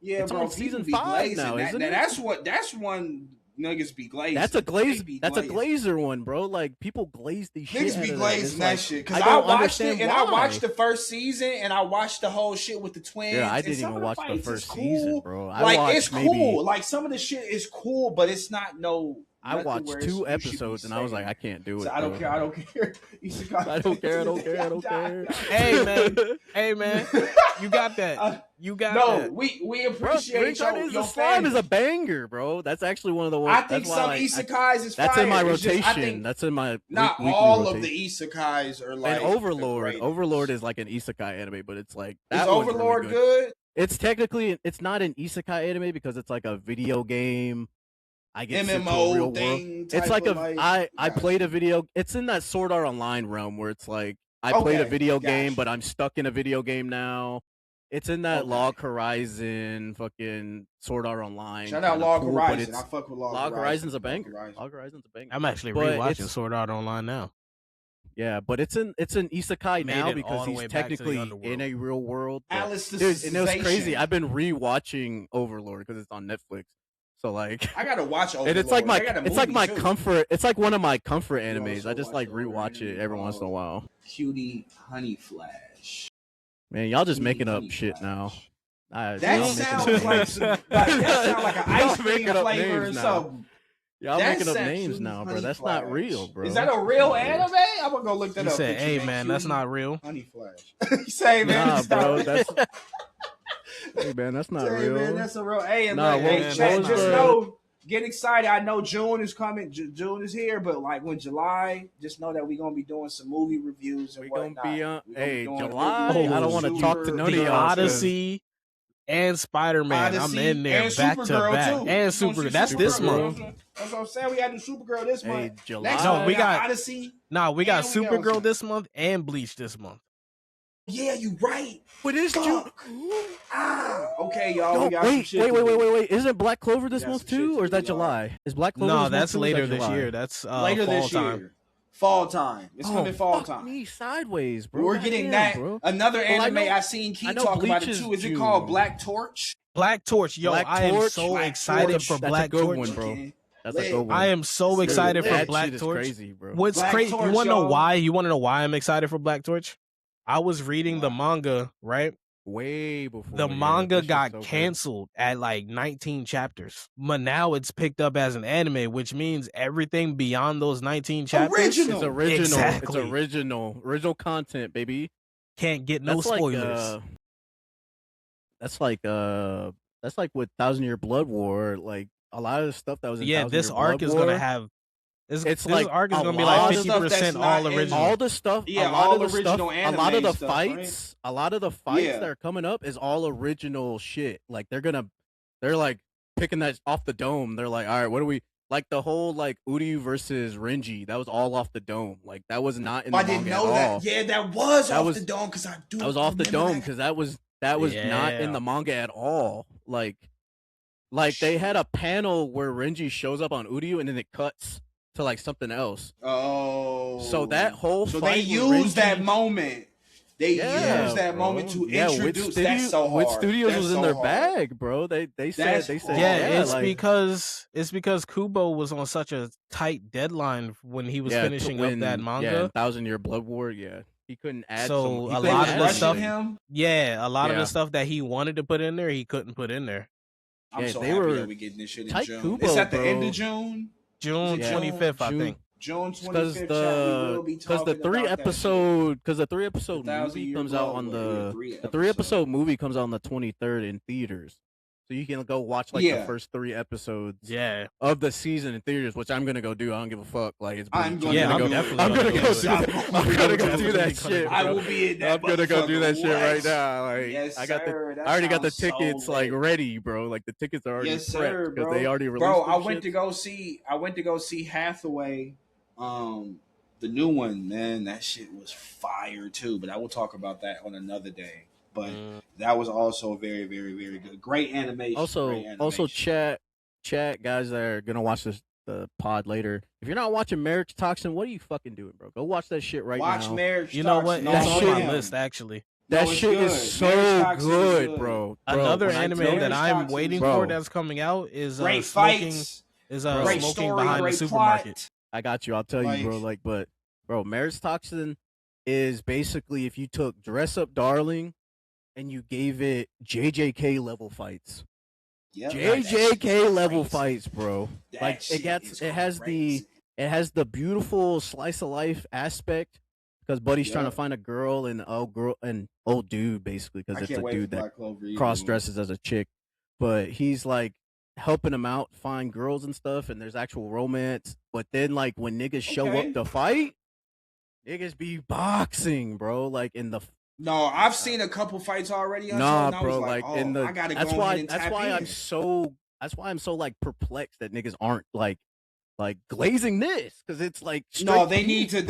Yeah, it's bro, on season 5 now, isn't it? That's one Niggas be glazing. That's a glaze. They be That's a glazing. glazer one, bro. Like people glaze these shit. Niggas be out of glazing that. that Like, shit. Because I I don't watched it understand and why. I watched the first season and I watched the whole shit with the twins. Yeah, I and didn't some even of the watch the fights is first cool. season, bro. I Like watched it's maybe cool. Like some of the shit is cool, but it's not no. I nothing watched where 2 you should be episodes and I was saying. like, I can't do it. So I don't bro. care. I don't care. I don't care. I don't care. I don't care. Hey man, hey man, you got that. You got no, that. we Bro, appreciate Reincarnated your as a Slime is a fandom. banger, bro. That's actually one of the ones. I think that's some why, isekais is that's fire. in my It's rotation. just, I think That's in my not weekly all rotation. of the isekais are like And Overlord. the Overlord greatest. is like an isekai anime, but it's like Is that one's really Overlord good. good? It's technically it's not an isekai anime because it's like a video game. I get sent to a MMO real world. thing. It's type like of I played a video. It's in that Sword Art Online realm where it's like I played a Okay, video gotcha. game, but I'm stuck in a video game now. It's in that Okay. Log Horizon, fucking Sword Art Online. Shout out kinda Log pool, but Horizon. I it's- fuck with Log Log Horizon's a Log banger. Horizon. Log Horizon's a banger. I'm actually But rewatching it's- Sword Art Online now. Yeah, but it's an isekai Made now it all because the he's way back to the technically underworld. in a real world. But- Alice the Dude, and it was crazy. Sensation. I've been rewatching Overlord because it's on Netflix. So like, I gotta watch Overlord. and it's like They got a it's like movie, my too. comfort. It's like one of my comfort You animes. also I just watch like the horror rewatch it anime every once in a called while. Cutie Honey Flash. Man, y'all just Cutie making up Honey shit Flash. now. That y'all making sounds up like names. some, that sounds like an Y'all ice cream making up flavor or names now. something. Y'all That making up sounds names Cutie now, bro. Honey That's Flash. not real, bro. Is that a real anime? I'm gonna go look that He up. said, Picture "Hey that man, that's Cutie not real." Honey Flash. You say, man, Nah, it's not bro. real. That's hey, man. That's not Say, real. man, that's a real. Hey, and Nah, look, what- hey, what chat, was just the- know, get excited. I know June is coming. June is here, but like when July, just know that we're gonna be doing some movie reviews and We gonna whatnot. be on. We gonna be Hey, doing July. reviews I don't of want to talk to none of The y'all. Odyssey and Spider-Man. I'm Odyssey in there and back to Supergirl, back. too. And You gonna see Supergirl. That's this Supergirl. month. That's what I'm saying. We got to do Supergirl this Hey, month. July. Next No, month we got- Odyssey. Nah, we got And we got Supergirl some- this month and Bleach this month. Yeah, you right. But it's June. Fuck. Okay, y'all. No, we got some wait, shit wait, to wait, do. wait, wait, wait. Isn't Black Clover this Got month some shit too, to or is that do, y'all. July? Is Black Clover? No, this that's month, too, or is later that this July? year. That's Later fall this time. year. Fall time. It's coming fall fuck time. me sideways, bro. We're God getting damn, that. bro. Another Well, I anime know- I seen I Keith know talk about it Bleach too. is Is it called June. Black Torch? Black Torch, yo, Black I am Torch? so Black excited Torch. for That's a Black good Torch. one, bro. Fucking That's a lit. good one. I am so Dude, excited for that Black shit is Torch. crazy, bro. What's Black crazy? Torch, You want to know y'all. why? You want to know why I'm excited for Black Torch? I was reading the Why? manga, right? Way before The yeah, manga that shit's got so good. canceled at like 19 chapters, but now it's picked up as an anime, which means everything beyond those 19 chapters Original. It's original. Exactly. It's original content, baby. can't get no That's spoilers. Like, that's like with Thousand Year Blood War. Like a lot of the stuff that was in Yeah, Thousand this Year arc Blood is War, gonna have. It's This like arc is a gonna be lot like of 50% stuff that's all not in- original. all the stuff. Yeah, a lot all of the stuff. original A lot of anime the stuff, fights. right? A lot of the fights Yeah. that are coming up is all original shit. Like they're like picking that off the dome. They're like, all right, what do we like the whole like Uryu versus Renji? That was all off the dome. Like that was not in the I didn't manga know at that. all. Yeah, that was That off was- the dome because I do. That was off the remember dome that. because that was not in Yeah. the manga at all. Like they had a panel where Renji shows up on Uryu and then it cuts to like something else. Oh, So that whole so fight they with used that Renji- moment. They Yeah, used that bro. moment to Yeah, introduce. That's so hard. Wit Studios That's was in so their hard. bag, bro. They said That's Yeah, it's like, because Kubo was on such a tight deadline when he was yeah, to finishing win- up that Yeah, manga. Thousand Year Blood War. Yeah, he couldn't add. So he a couldn't lot They of add the rushing stuff- anything. him. Yeah, a lot of Yeah. the stuff that he wanted to put in there, he couldn't put in there. I'm Yeah, so they happy were that we getting this shit in tight June. Kubo, It's at the end bro. of June. June Yeah. 25th, I June- think. June Because 25th. Chat, we will be the talking three about that episode because the 3 episode 1,000 movie Year comes out Blood on War, the three the 3 episode movie comes out on the 23rd in theaters, so you can go watch like the Yeah. first 3 episodes Yeah. of the season in theaters, which I'm gonna go do. I don't give a fuck. Like it's I'm Bleach. gonna Yeah, do I'm it. definitely I'm gonna gonna go do do it. that. I'm gonna go do that Definitely shit. I bro. will be in that. I'm gonna go do that shit right What? now. Like Yes, I got sir. That I already got the sounds so tickets like lit. ready, bro. Like the tickets are already Yes, prepped sir, because bro. they already released. Bro, I them went shits. to go see. I went to go see Hathaway, the new one. Man, that shit was fire too. But I will talk about that on another day. But that was also very, very, very good. Great animation. Also, great animation. chat guys that are gonna watch the pod later. If you're not watching Marriage Toxin, what are you fucking doing, bro? Go watch that shit right Watch now. Marriage. You know what? Toxin. It's That on shit- my list, actually. That No, it's shit good. is so Marriage Toxin is good, good. bro. Another when I anime tell that you- I'm Toxin is waiting Bro. for that's coming out is Great Smoking. fights. Is Great smoking story, behind the great supermarket. plot. I got you. I'll tell you, bro. But bro, Marriage Toxin is basically if you took Dress Up Darling and you gave it JJK level fights. Yep, JJK level fights, bro. That Like shit is it has crazy. the beautiful slice of life aspect because Buddy's trying to find a girl and old dude basically because it's a dude that cross dresses as a chick, but he's like helping him out find girls and stuff, and there's actual romance. But then like when niggas show up to fight, niggas be boxing, bro. Like in the No, I've seen a couple fights already. nah, and I bro. was like, in the I gotta that's go why ahead and that's tap why in. I'm so like perplexed that niggas aren't like glazing this because it's like no, they need to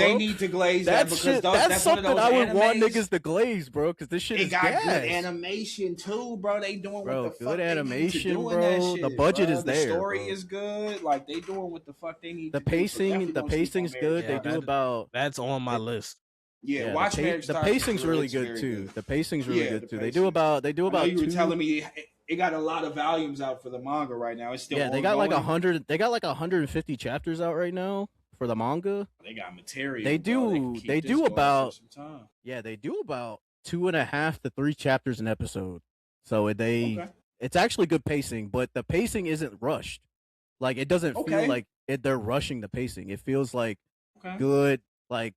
glaze that because shit, that's something one of those I would want animes. niggas to glaze, bro, because this shit It is got gas. good animation too, bro. They doing Bro, what the good fuck animation, they need to do bro. in that shit, The budget bro. is there. The story bro. is good. Like they doing what the fuck they need The to do. the pacing's good. Yeah, They do about that's on my list. Yeah, watch Marriage the Toxin, pacing's really it's good very too. The pacing's really Yeah, good the too. pacing. They do about you were two. telling me it got a lot of volumes out for the manga right now. It's still they got like ongoing. 100. They got like 150 chapters out right now for the manga. They got material. They bro. do. They do going for about some time. yeah. They do about 2.5 to 3 chapters an episode. So it's actually good pacing, but the pacing isn't rushed. Like it doesn't feel like they're rushing the pacing. It feels like good. Like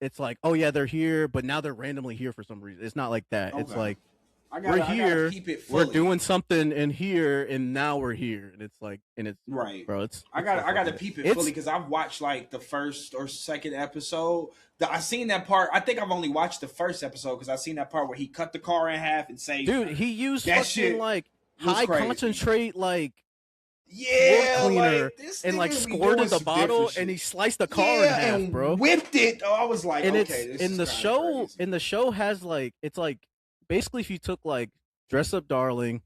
it's like, oh yeah, they're here, but now they're randomly here for some reason. It's not like that. It's like we're here, keep it we're doing something in here, and now we're here, and it's like, right, bro. It's I gotta peep it fully because I've watched like the first or second episode. I seen that part. I think I've only watched the first episode because I seen that part where he cut the car in half and saved. Dude, he used that fucking shit like high concentrate like cleaner and like squirted the bottle and he sliced the car in half, and bro. Whipped it. Oh, I was like, and okay, it's in the show. Crazy. In the show has like it's like basically if you took like Dress Up Darling,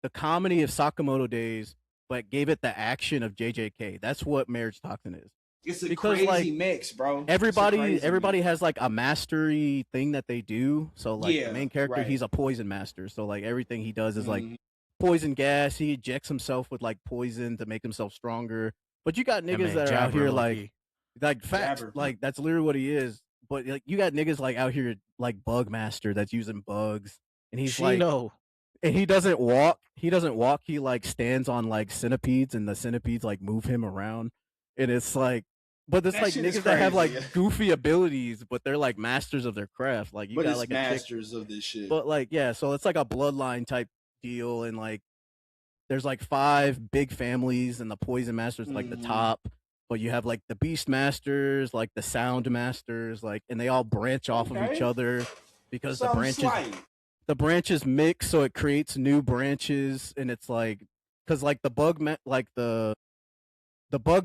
the comedy of Sakamoto Days, but gave it the action of JJK. That's what Marriage Toxin is. It's a crazy mix, bro. Everybody has like a mastery thing that they do. So like the main character, he's a poison master. So like everything he does is like poison gas. He ejects himself with like poison to make himself stronger. But you got niggas that are out here like facts. Like that's literally what he is. But like you got niggas like out here like Bug Master that's using bugs, and he's like, and he doesn't walk. He doesn't walk. He like stands on like centipedes, and the centipedes like move him around. And it's like, but it's like niggas that have like goofy abilities, but they're like masters of their craft. Like you got like masters of this shit. But like so it's like a bloodline type deal, and like there's like 5 big families, and the poison masters like the top. But you have like the beast masters, like the sound masters, like, and they all branch off of each other because the branches mix, so it creates new branches, and it's like because like the bug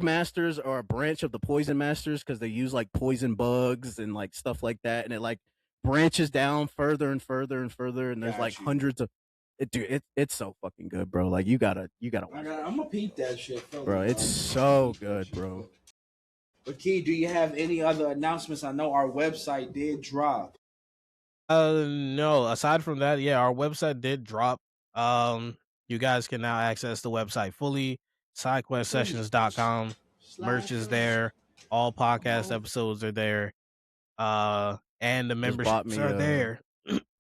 masters are a branch of the poison masters because they use like poison bugs and like stuff like that, and it like branches down further and further and further, and there's like hundreds of dude, it's so fucking good, bro. Like you gotta watch I'm gonna peep that shit, bro. It's so good, bro. But Key, do you have any other announcements? I know our website did drop. No, aside from that, yeah, our website did drop. You guys can now access the website fully. SideQuestSessions.com. Merch is there. All podcast episodes are there. And the memberships are there.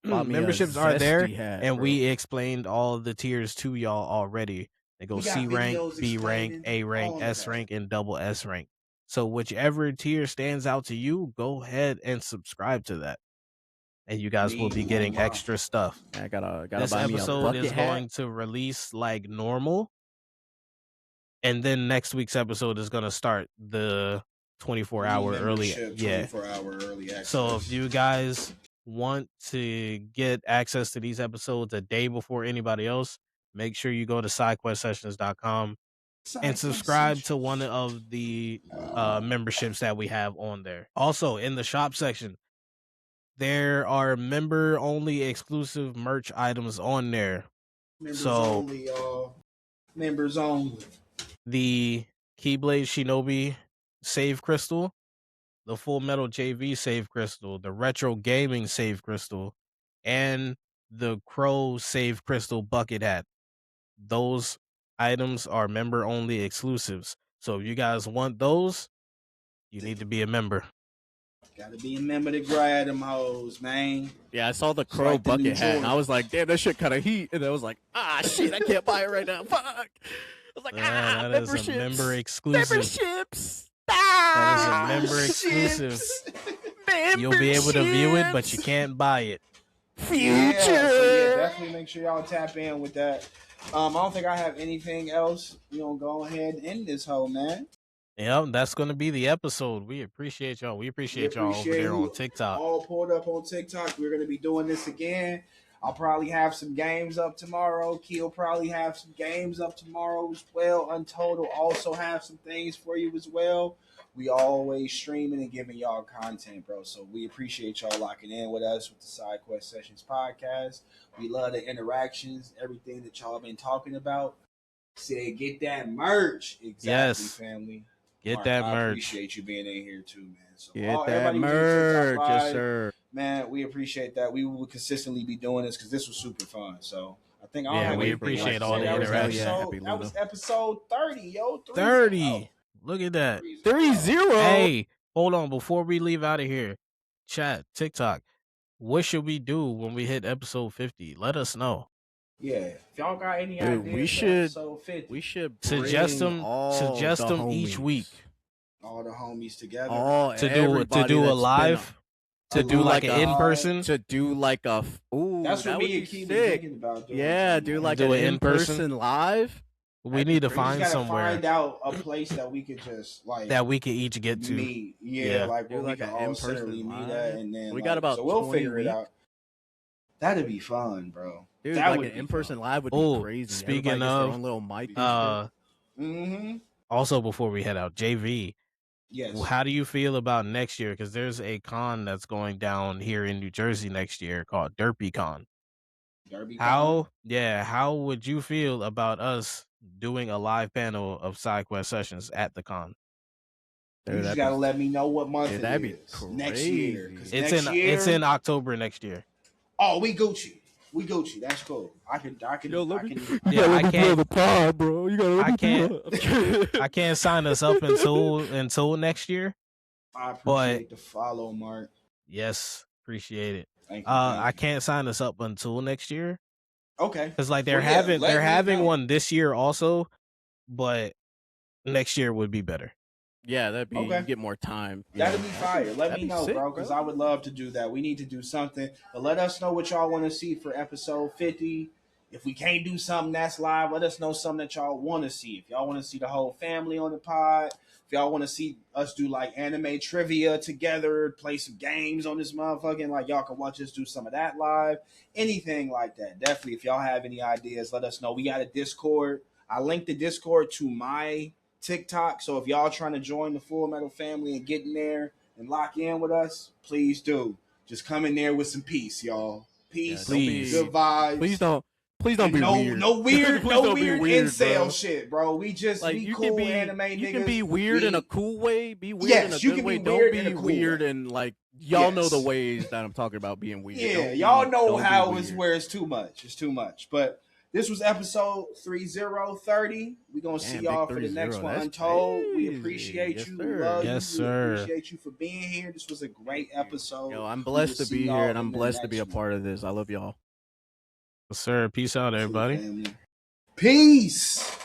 Memberships are there, and we explained all of the tiers to y'all already. They go C rank, B rank, A rank, S rank, and double S rank. So whichever tier stands out to you, go ahead and subscribe to that, and you guys will be getting extra stuff. I gotta this buy me a episode is hat. going to release like normal, and then next week's episode is gonna start the 24-hour early. 24-hour early access. So if you guys want to get access to these episodes a day before anybody else, make sure you go to SideQuestSessions.com and subscribe to one of the memberships that we have on there. Also, in the shop section, there are member-only exclusive merch items on there. Members only. The Keyblade Shinobi Save Crystal, the Fullmetal JV Save Crystal, the Retro Gaming Save Crystal, and the Crow Save Crystal bucket hat. Those items are member only exclusives. So if you guys want those, you need to be a member. Gotta be a member to grab them hoes, man. Yeah, I saw the It's crow like the new bucket hat, and I Jordan. was like, "Damn, that shit kind of heat." And I was like, "Ah, shit, I can't buy it right now. Fuck." I was like, That is a memberships, member exclusive. memberships. That is a Ah, member exclusive. You'll be able to memberships. view it, but you can't buy it. Future. Yeah, so yeah, definitely make sure y'all tap in with that. I don't think I have anything else. We gonna go ahead and end this whole man. Yep, that's gonna be the episode. We appreciate y'all. We appreciate y'all over there on TikTok. All pulled up on TikTok. We're gonna be doing this again. I'll probably have some games up tomorrow. Key'll probably have some games up tomorrow as well. Untold will also have some things for you as well. We always streaming and giving y'all content, bro. So we appreciate y'all locking in with us with the Side Quest Sessions podcast. We love the interactions, everything that y'all been talking about. Say get that merch. Exactly, Yes. family. Get Mark, that I merch. appreciate you being in here too, man. So Get that everybody who's on merch, TikTok yes Live, sir. man, we appreciate that. We will consistently be doing this because this was super fun. So I think I don't Yeah, have we anything appreciate else to all say. the That was interaction. Yeah, happy that was Ludo. episode 30, yo. 30. Look at that. 3-0. Hey, hold on. Before we leave out of here, chat, TikTok, what should we do when we hit episode 50? Let us know. Yeah, if y'all got any Dude, ideas we for should- episode 50, We should Suggest bring them. all Suggest the them each homies. week all the homies together. to do a that's been live, to do like an in person. to do like a ooh, That's that what would me and be Key been sick. thinking about doing. Yeah, too, do man. like Do an it in person? in-person live. We need to We just find gotta somewhere find out a place that we could just like that we could each get to. meet. Yeah, Yeah. like where Do we like can an all in-person centrally meet live. at, and then We got about so we'll 20 figure it weeks. out. That'd be fun, bro. Dude, That like would an be in-person live would Oh, be crazy. speaking Everybody gets their of, own little mic. Mm-hmm. Also, before we head out, JV, Yes. how do you feel about next year? Because there's a con that's going down here in New Jersey next year called DerpyCon. Derby. How would you feel about us doing a live panel of side quest sessions at the con? You just gotta let me know what month that'd it be is next year. 'Cause It's next year, it's in October next year. Oh, we Gucci. We Gucci. That's cool. I can. Yeah, I can't. the pod, bro. You gotta I can't. I can't sign us up until next year. I appreciate the follow, Mark. Yes, appreciate it. Thank you. I can't sign us up until next year Okay. because like they're Well, yeah, having let me know. one this year also, but next year would be better. Yeah, that'd be Okay. you get more time. That'd be Yeah. fire. Let That'd me be know, sick, bro, because I would love to do that. We need to do something. But let us know what y'all want to see for episode 50. If we can't do something that's live, let us know something that y'all want to see. If y'all want to see the whole family on the pod, if y'all want to see us do like anime trivia together, play some games on this motherfucking, like y'all can watch us do some of that live, anything like that. Definitely, if y'all have any ideas, let us know. We got a Discord. I linked the Discord to my TikTok. So if y'all trying to join the Fullmetal family and get in there and lock in with us, please do. Just come in there with some peace, y'all. Peace, please. good vibes. Please don't be no, weird. No weird, Please no don't be weird weird, incel bro. shit, bro. We just Like be you cool can be anime niggas. You can be weird in a cool way. Be weird Yes, in a you good can be way. weird Don't in a be cool weird way. and like y'all know Yes. the ways that I'm talking about being weird. Yeah, Don't y'all be- know don't be how it's weird. where it's too much. It's too much. But this was episode 3030. We're gonna see Damn, y'all big for the next 30. one. That's Untold. We crazy. appreciate Yes, you. sir. We love Yes, you. sir. We appreciate you for being here. This was a great episode. Yo, I'm We will blessed to see be y'all here and in I'm the blessed to be a next part of this. I love y'all. Sir, peace out, one. everybody. Peace.